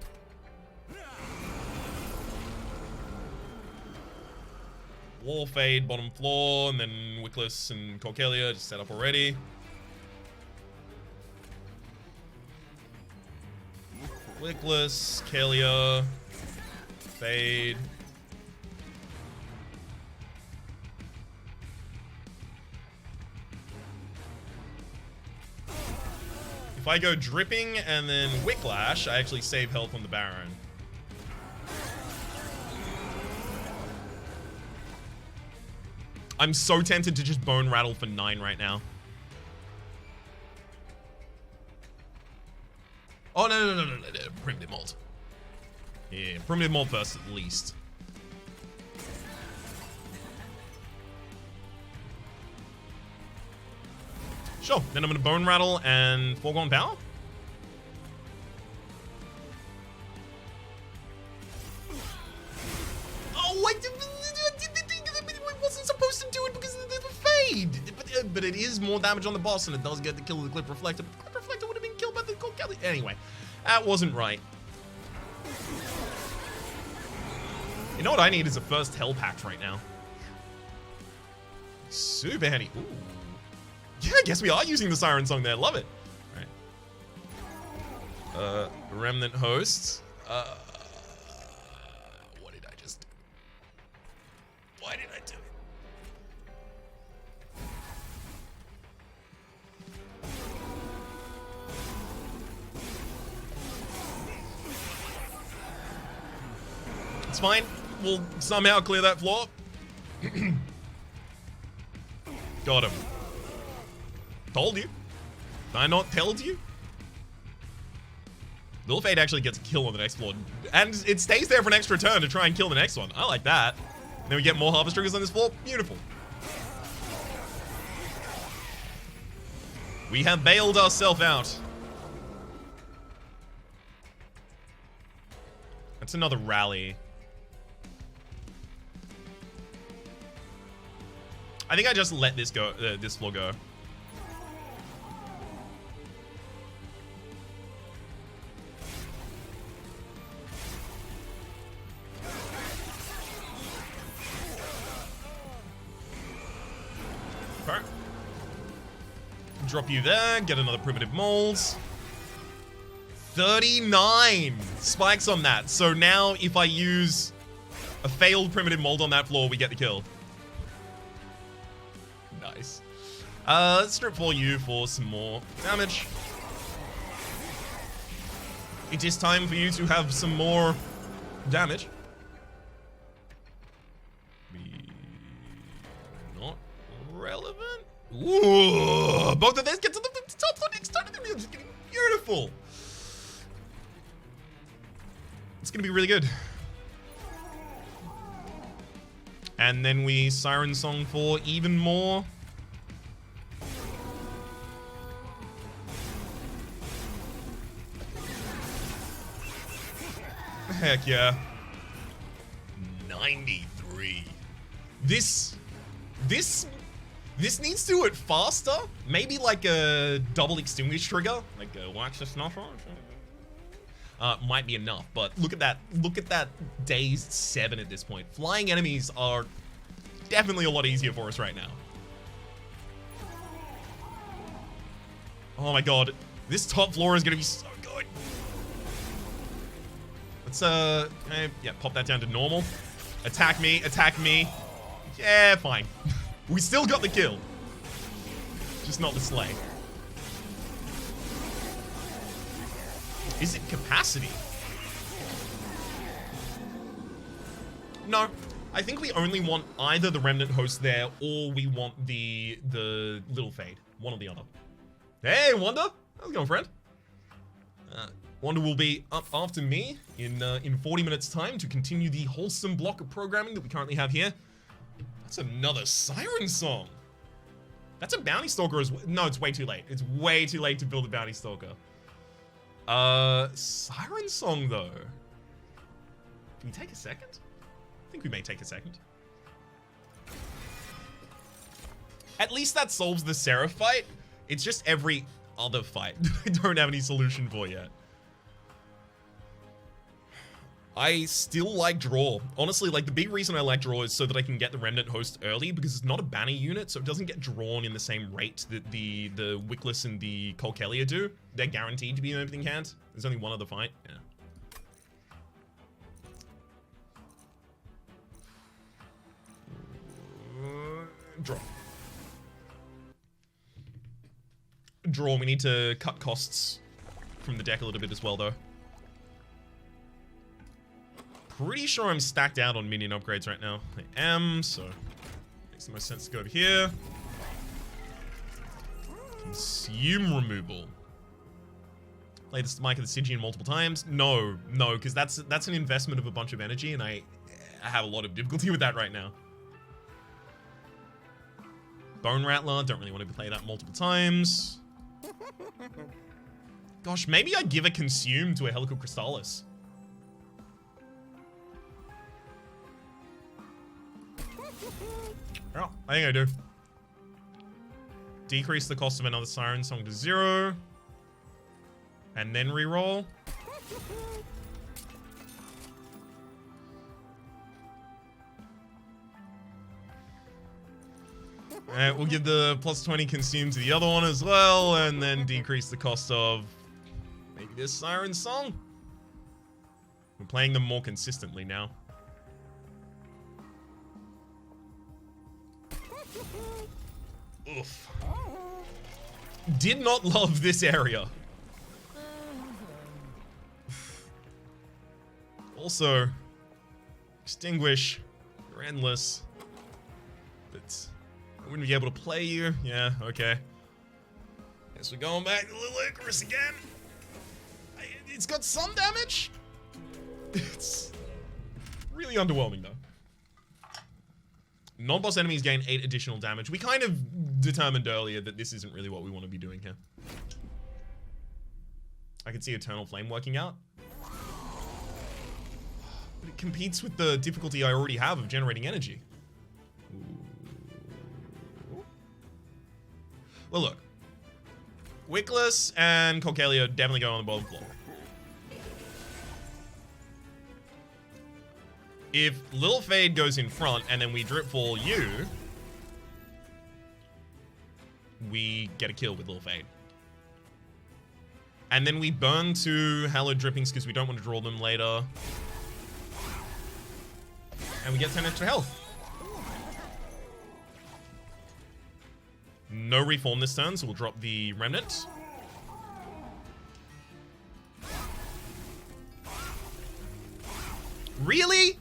Speaker 1: Wall Fade, bottom floor, and then Wickless and Corkelia just set up already. Wickless, Kalia, Fade. If I go dripping and then Wicklash, I actually save health on the Baron. I'm so tempted to just Bone Rattle for 9 right now. Oh, no. Primitive Mold. Yeah, Primitive Mold first at least. Sure, then I'm gonna Bone Rattle and Foregone Power. Oh, I wasn't supposed to do it because of the Fade. But it is more damage on the boss, and it does get the kill of the Clip Reflector. But the Clip Reflector would have been killed by the Corkelia. Anyway, that wasn't right. You know what I need is a first Hell Pact right now. Super handy. Ooh. Yeah, I guess we are using the Siren Song there. Love it. All right. Remnant hosts. What did I just do? Why did I do it? It's fine. We'll somehow clear that floor. Got him. Told you. Did I not tell you? Little Fade actually gets a kill on the next floor. And it stays there for an extra turn to try and kill the next one. I like that. Then we get more Harvest Triggers on this floor. Beautiful. We have bailed ourselves out. That's another rally. I think I just let this go. This floor go. Okay. Drop you there. Get another primitive molds. 39 spikes on that. So now if I use a failed primitive mold on that floor, we get the kill. Nice. Let's strip for you for some more damage. It is time for you to have some more damage. Not relevant. Ooh, both of these get to the top floor next turn. It's getting beautiful. It's gonna be really good. And then we Siren Song for even more. Heck yeah. 93. This needs to do it faster. Maybe like a double extinguish trigger, like a wax snuffer. Might be enough, but look at that. Look at that dazed 7 at this point. Flying enemies are definitely a lot easier for us right now. Oh my god. This top floor is gonna be so good. Let's, yeah, pop that down to normal. Attack me, attack me. Yeah, fine. We still got the kill. Just not the slay. Is it capacity? No. I think we only want either the Remnant host there or we want the Little Fade. One or the other. Hey, Wanda! How's it going, friend? Wanda will be up after me in 40 minutes time to continue the wholesome block of programming that we currently have here. That's another Siren Song. That's a Bounty Stalker as well. No, it's way too late. It's way too late to build a Bounty Stalker. Siren Song though. Can we take a second? I think we may take a second. At least that solves the Seraph fight. It's just every other fight that I don't have any solution for yet. I still like Draw. Honestly, like the big reason I like Draw is so that I can get the Remnant host early because it's not a banner unit, so it doesn't get drawn in the same rate that the Wickless and the Colkelia do. They're guaranteed to be in opening hand. There's only one other fight. Yeah. Draw. Draw. We need to cut costs from the deck a little bit as well, though. Pretty sure I'm stacked out on minion upgrades right now. I am, so makes the most sense to go over here. Consume removal. Play the Mic of the Stygian multiple times. No, because that's an investment of a bunch of energy, and I have a lot of difficulty with that right now. Bone Rattler, don't really want to play that multiple times. Gosh, maybe I'd give a Consume to a Helical Crystallis. Oh, I think I do. Decrease the cost of another Siren Song to 0. And then reroll. Alright, we'll give the plus 20 Consume to the other one as well, and then decrease the cost of maybe this siren song. We're playing them more consistently now. Oof. Did not love this area. Also, extinguish. You're endless. But I wouldn't be able to play you. Yeah, okay. Guess we're going back to Little Icarus again. It's got some damage. It's really underwhelming though. Non-boss enemies gain 8 additional damage. We kind of determined earlier that this isn't really what we want to be doing here. I can see Eternal Flame working out. But it competes with the difficulty I already have of generating energy. Ooh. Well, look. Wickless and Coccalia definitely go on the bottom floor. If Lil Fade goes in front and then we dripfall you, we get a kill with Lil Fade. And then we burn 2 Hallowed Drippings because we don't want to draw them later. And we get 10 extra health. No reform this turn, so we'll drop the Remnant. Really?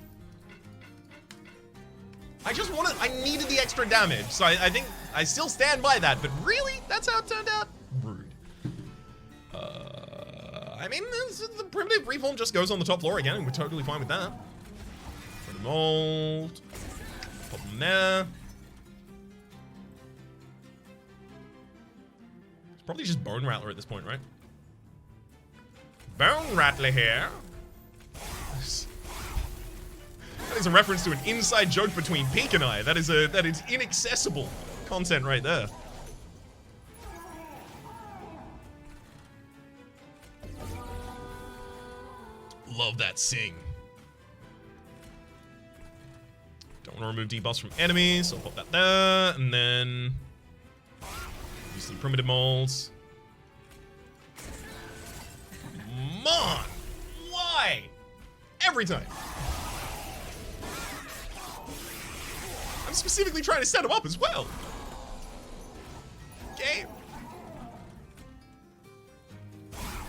Speaker 1: I needed the extra damage, so I think I still stand by that, but really? That's how it turned out? Rude. I mean, the primitive reform just goes on the top floor again, and we're totally fine with that. Put a mold. Put them there. It's probably just Bone Rattler at this point, right? Bone Rattler here. That is a reference to an inside joke between Peak and I. That is inaccessible content right there. Love that sing. Don't want to remove debuffs from enemies, so I'll pop that there, and then use the primitive molds. Come on! Why? Every time. I'm specifically trying to set him up as well. Game.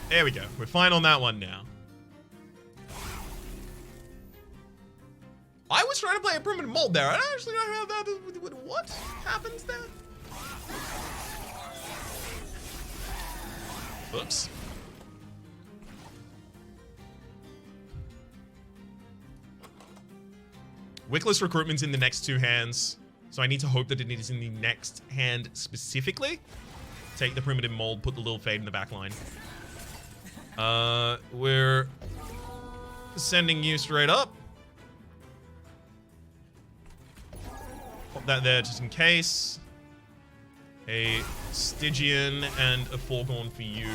Speaker 1: There we go. We're fine on that one now. I was trying to play a primitive mold there. I don't actually know how that. What happens there? Oops. Wickless recruitment's in the next 2 hands, so I need to hope that it is in the next hand specifically. Take the primitive mold, put the Lil Fade in the back line. We're sending you straight up. Pop that there just in case. A Stygian and a Foregone for you.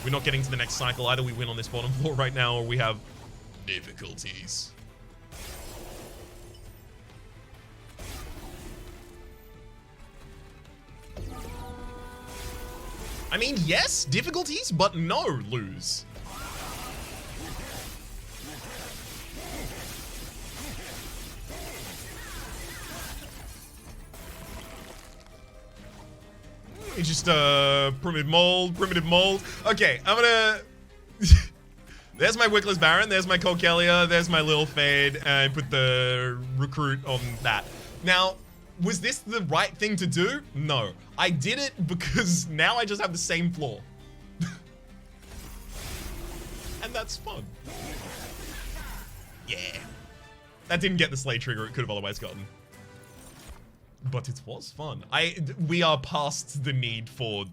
Speaker 1: We're not getting to the next cycle. Either we win on this bottom floor right now or we have difficulties. I mean, yes, difficulties, but no, lose. It's just primitive mold. Okay, I'm gonna. There's my Wickless Baron. There's my Coccalia. There's my Lil Fade. And I put the recruit on that. Now, was this the right thing to do? No. I did it because now I just have the same flaw. And that's fun. Yeah. That didn't get the Slay trigger it could have otherwise gotten. But it was fun. We are past the need for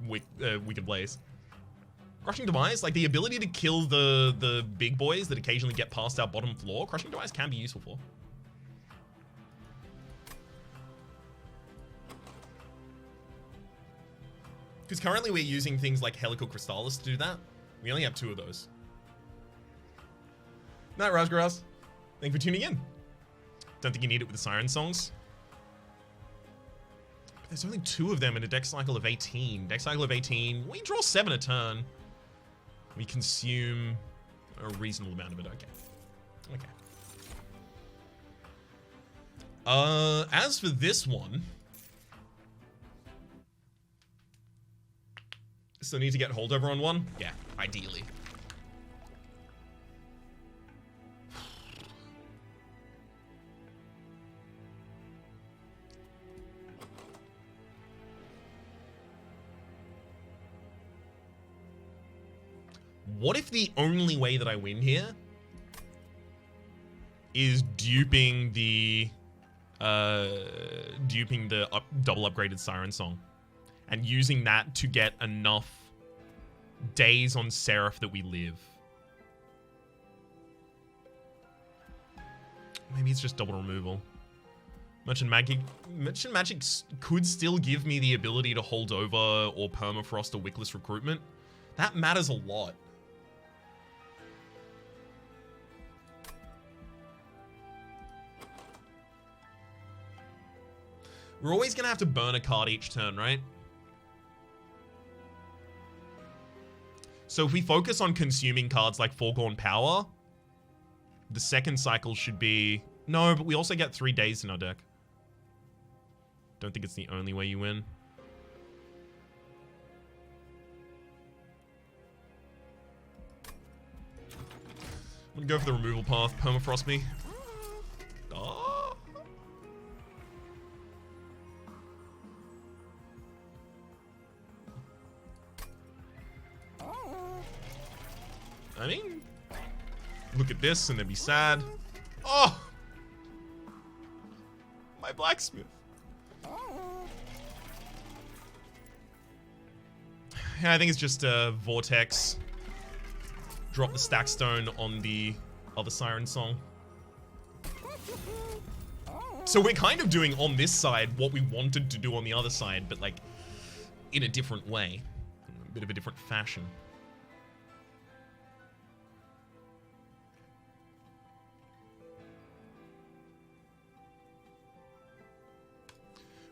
Speaker 1: Wicked Blaze. Crushing Demise, like the ability to kill the big boys that occasionally get past our bottom floor, Crushing Demise can be useful for. Because currently we're using things like Helical Crystallis to do that. We only have 2 of those. Night, Rajgaras. Thank you for tuning in. Don't think you need it with the Siren Songs. But there's only 2 of them in a deck cycle of 18. Deck cycle of 18. We draw 7 a turn. We consume a reasonable amount of it. Okay. Okay. As for this one, still need to get holdover on one? Yeah, ideally. What if the only way that I win here is duping the double upgraded Siren Song and using that to get enough days on Seraph that we live? Maybe it's just double removal. Merchant Magic could still give me the ability to hold over or permafrost or wickless recruitment. That matters a lot. We're always going to have to burn a card each turn, right? So if we focus on consuming cards like Foregone Power, the second cycle should be... No, but we also get 3 days in our deck. Don't think it's the only way you win. I'm going to go for the removal path. Permafrost me. Oh. I mean, look at this and then be sad. Oh! My blacksmith. Yeah, I think it's just a Vortex. Drop the stack stone on the other Siren Song. So we're kind of doing on this side what we wanted to do on the other side, but like in a different way. A bit of a different fashion.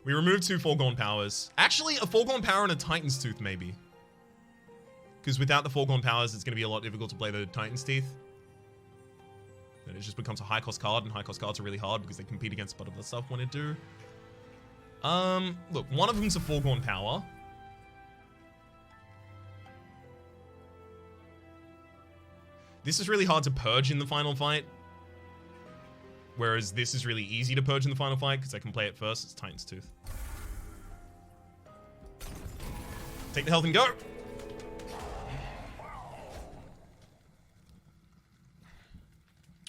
Speaker 1: We removed 2 Foregone Powers. Actually, a Foregone Power and a Titan's Tooth, maybe. Because without the Foregone Powers, it's going to be a lot difficult to play the Titan's Teeth. Then it just becomes a high-cost card, and high-cost cards are really hard because they compete against a lot of the stuff when it do. Look, one of them's a Foregone Power. This is really hard to purge in the final fight. Whereas this is really easy to purge in the final fight because I can play it first. It's Titan's Tooth. Take the health and go.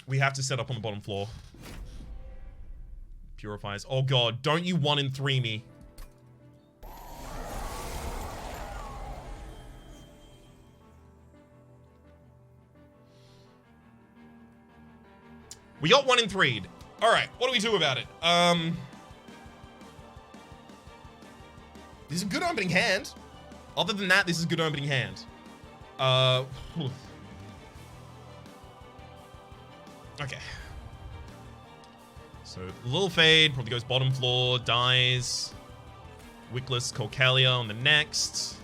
Speaker 1: We have to set up on the bottom floor. Purifies. Oh god, don't you 1 in 3 me. We got 1 in 3'd. Alright, what do we do about it? This is a good opening hand. Other than that, this is a good opening hand. Okay. So, Little Fade probably goes bottom floor, dies. Wickless Corcalia on the next.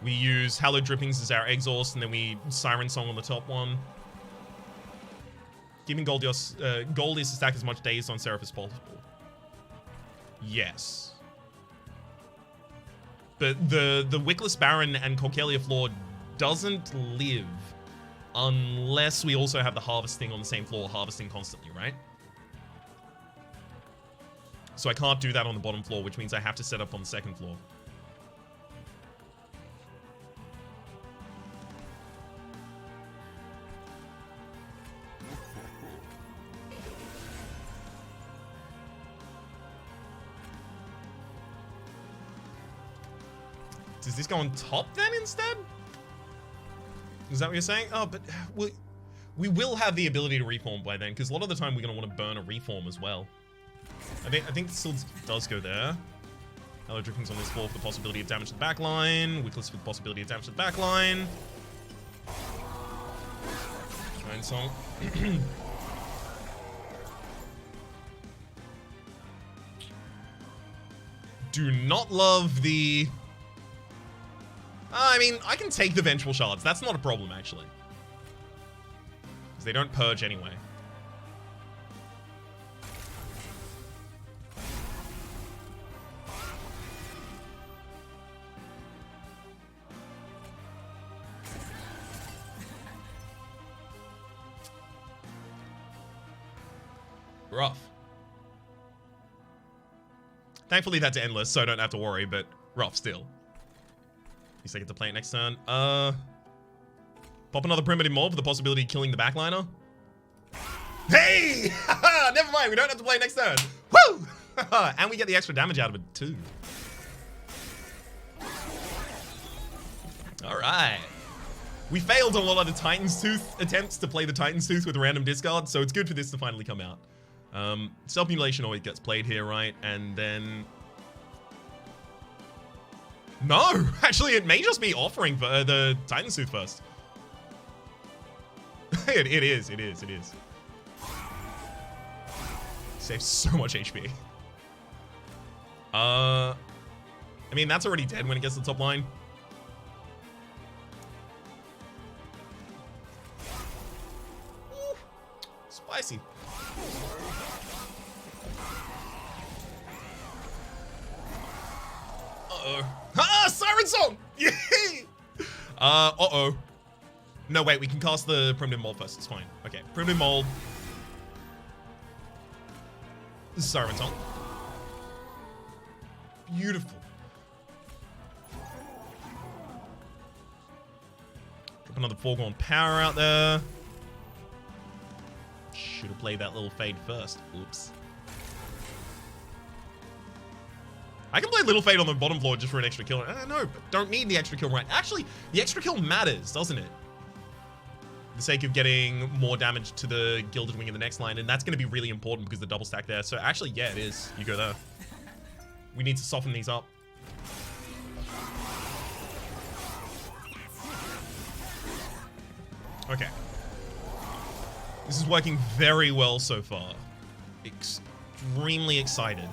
Speaker 1: We use Hallowed Drippings as our exhaust, and then we Siren Song on the top one. Giving Goldius to stack as much days on Seraph as possible. Yes. But the Wickless Baron and Corcalia floor doesn't live unless we also have the harvesting on the same floor, harvesting constantly, right? So I can't do that on the bottom floor, which means I have to set up on the second floor. Does this go on top then instead? Is that what you're saying? Oh, but we will have the ability to reform by then, because a lot of the time we're going to want to burn a reform as well. I think it still does go there. Hello Drippings on this floor for the possibility of damage to the backline. Wickless for the possibility of damage to the backline. Siren Song. Do not love the I mean, I can take the Vengeful Shards. That's not a problem, actually. Because they don't purge anyway. Rough. Thankfully that's endless, so I don't have to worry, but rough still. At least I get to play it next turn. Pop another Primitive Mold for the possibility of killing the backliner. Hey! Never mind, we don't have to play next turn. Woo! And we get the extra damage out of it too. Alright. We failed a lot of the Titan's Tooth attempts to play the Titan's Tooth with random discard, so it's good for this to finally come out. Self-mutilation always gets played here, right? And then... No! Actually, it may just be offering for the Titan's Tooth first. it is. Saves so much HP. I mean, that's already dead when it gets to the top line. Ooh, spicy. Uh-oh. Ah, Siren Song! Yay! Uh-oh. No, wait, we can cast the Primitive Mold first. It's fine. Okay, Primitive Mold. This is Siren Song. Beautiful. Drop another Foregone Power out there. Should have played that little Fade first. Oops. I can play Little Fade on the bottom floor just for an extra kill. I don't know, but don't need the extra kill right. Actually, the extra kill matters, doesn't it? For the sake of getting more damage to the Gilded Wing in the next line, and that's going to be really important because the double stack there. So actually, yeah, it is. You go there. We need to soften these up. Okay. This is working very well so far. Extremely excited.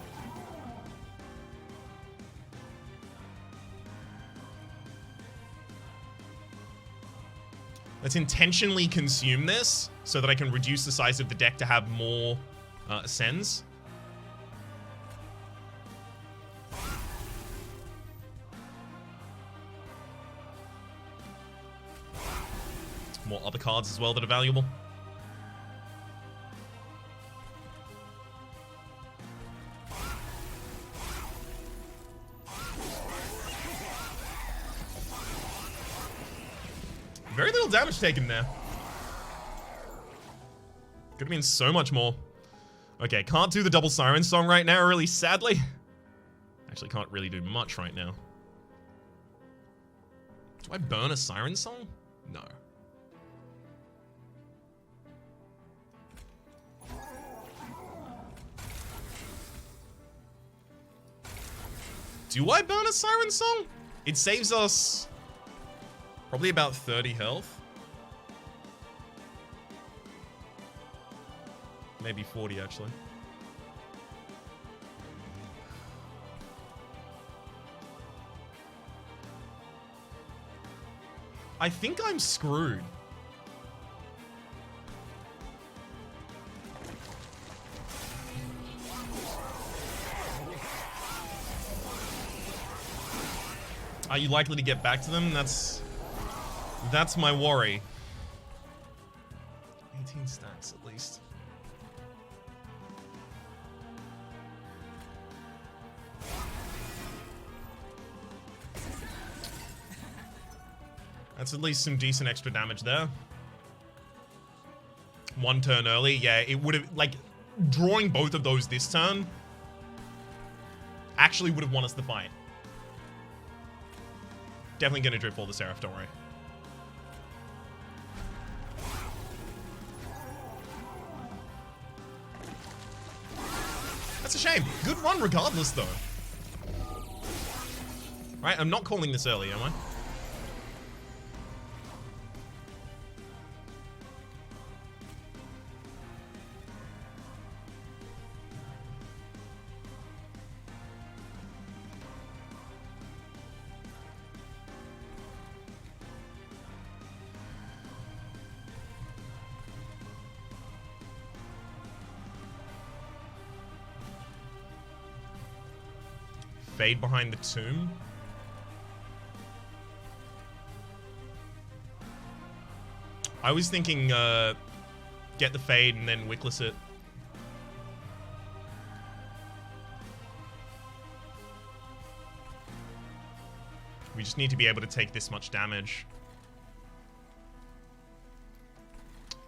Speaker 1: Let's intentionally consume this so that I can reduce the size of the deck to have more ascends. More other cards as well that are valuable. Very little damage taken there. Could have been so much more. Okay, can't do the double Siren Song right now, really sadly. Actually, can't really do much right now. Do I burn a Siren Song? No. Do I burn a Siren Song? It saves us probably about 30 health. Maybe 40, actually. I think I'm screwed. Are you likely to get back to them? That's my worry. 18 stacks at least. That's at least some decent extra damage there. One turn early, yeah, it would have, like, drawing both of those this turn actually would have won us the fight. Definitely gonna drip all the Seraph, don't worry. That's a shame. Good run regardless, though. Right, I'm not calling this early, am I? Fade behind the tomb. I was thinking, get the Fade and then Wickless it. We just need to be able to take this much damage.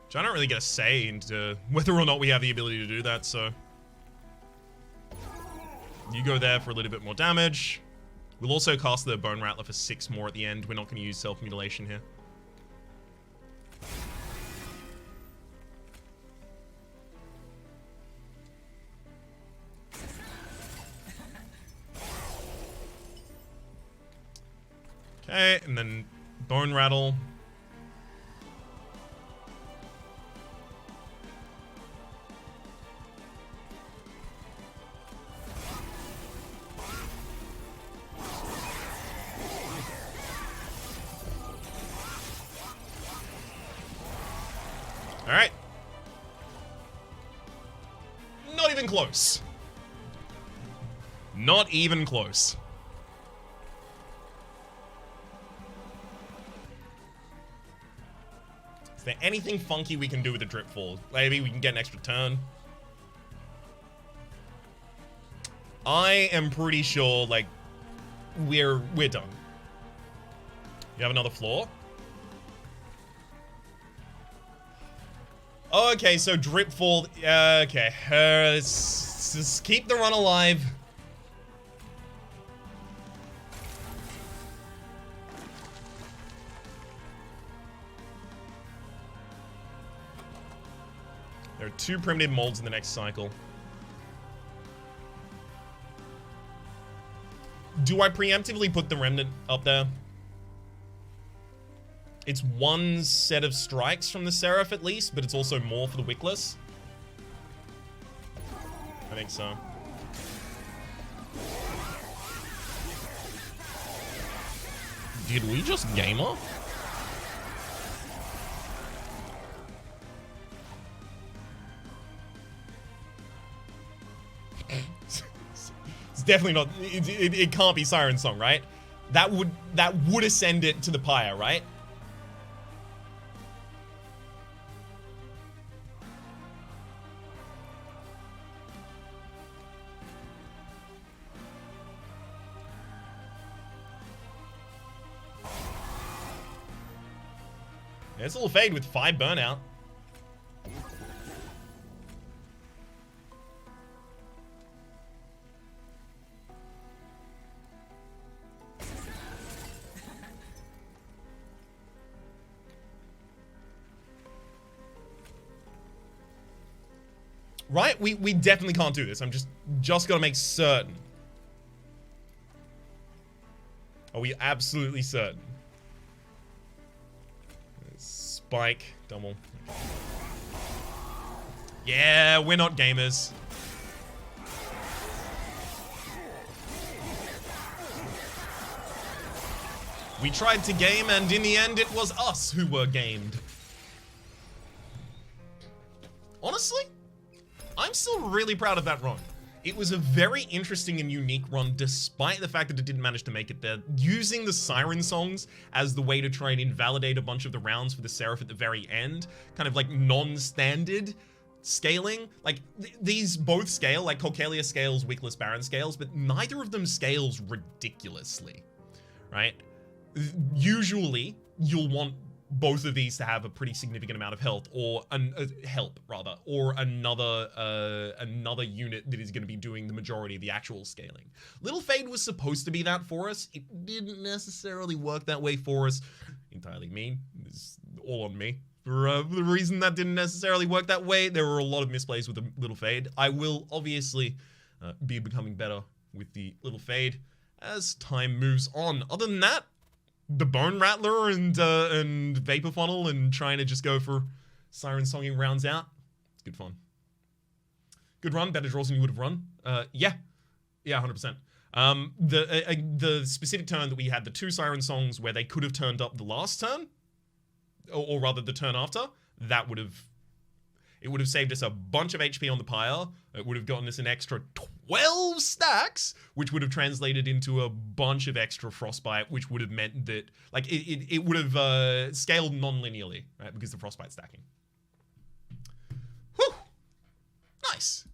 Speaker 1: Which I don't really get a say into whether or not we have the ability to do that, so... You go there for a little bit more damage. We'll also cast the Bone Rattler for 6 more at the end. We're not going to use Self-Mutilation here. Okay, and then Bone Rattle. All right. Not even close. Not even close. Is there anything funky we can do with the Drip Fall? Maybe we can get an extra turn. I am pretty sure, like, we're done. You have another floor? Okay, so Drip Fall. Okay, let's just keep the run alive. There are 2 primitive molds in the next cycle. Do I preemptively put the Remnant up there? It's 1 set of strikes from the Seraph at least, but it's also more for the Wickless. I think so. Did we just gamer? It's definitely not. It can't be Siren Song, right? That would ascend it to the pyre, right? There's a little Fade with 5 burnout. Right? We definitely can't do this. I'm just gonna make certain. Are we absolutely certain? Spike, double. Yeah, we're not gamers. We tried to game, and in the end, it was us who were gamed. Honestly, I'm still really proud of that run. It was a very interesting and unique run, despite the fact that it didn't manage to make it there. Using the Siren Songs as the way to try and invalidate a bunch of the rounds for the Seraph at the very end, kind of like non-standard scaling. Like, these both scale, like Colcalia scales, Wickless Baron scales, but neither of them scales ridiculously, right? Usually, you'll want both of these to have a pretty significant amount of health, or help rather, or another unit that is going to be doing the majority of the actual scaling. Little Fade was supposed to be that for us. It didn't necessarily work that way for us. Entirely me. It's all on me. For the reason that didn't necessarily work that way, there were a lot of misplays with the Little Fade. I will obviously be becoming better with the Little Fade as time moves on. Other than that, the Bone Rattler and Vapor Funnel and trying to just go for Siren Songing rounds out. It's good fun. Good run, better draws than you would have run. Yeah, 100%. The specific turn that we had, the 2 Siren Songs where they could have turned up the last turn, or rather the turn after, it would have saved us a bunch of HP on the pyre. It would have gotten us an extra 12 stacks, which would have translated into a bunch of extra frostbite, which would have meant that, like, it would have scaled non-linearly, right? Because the frostbite stacking. Whew! Nice.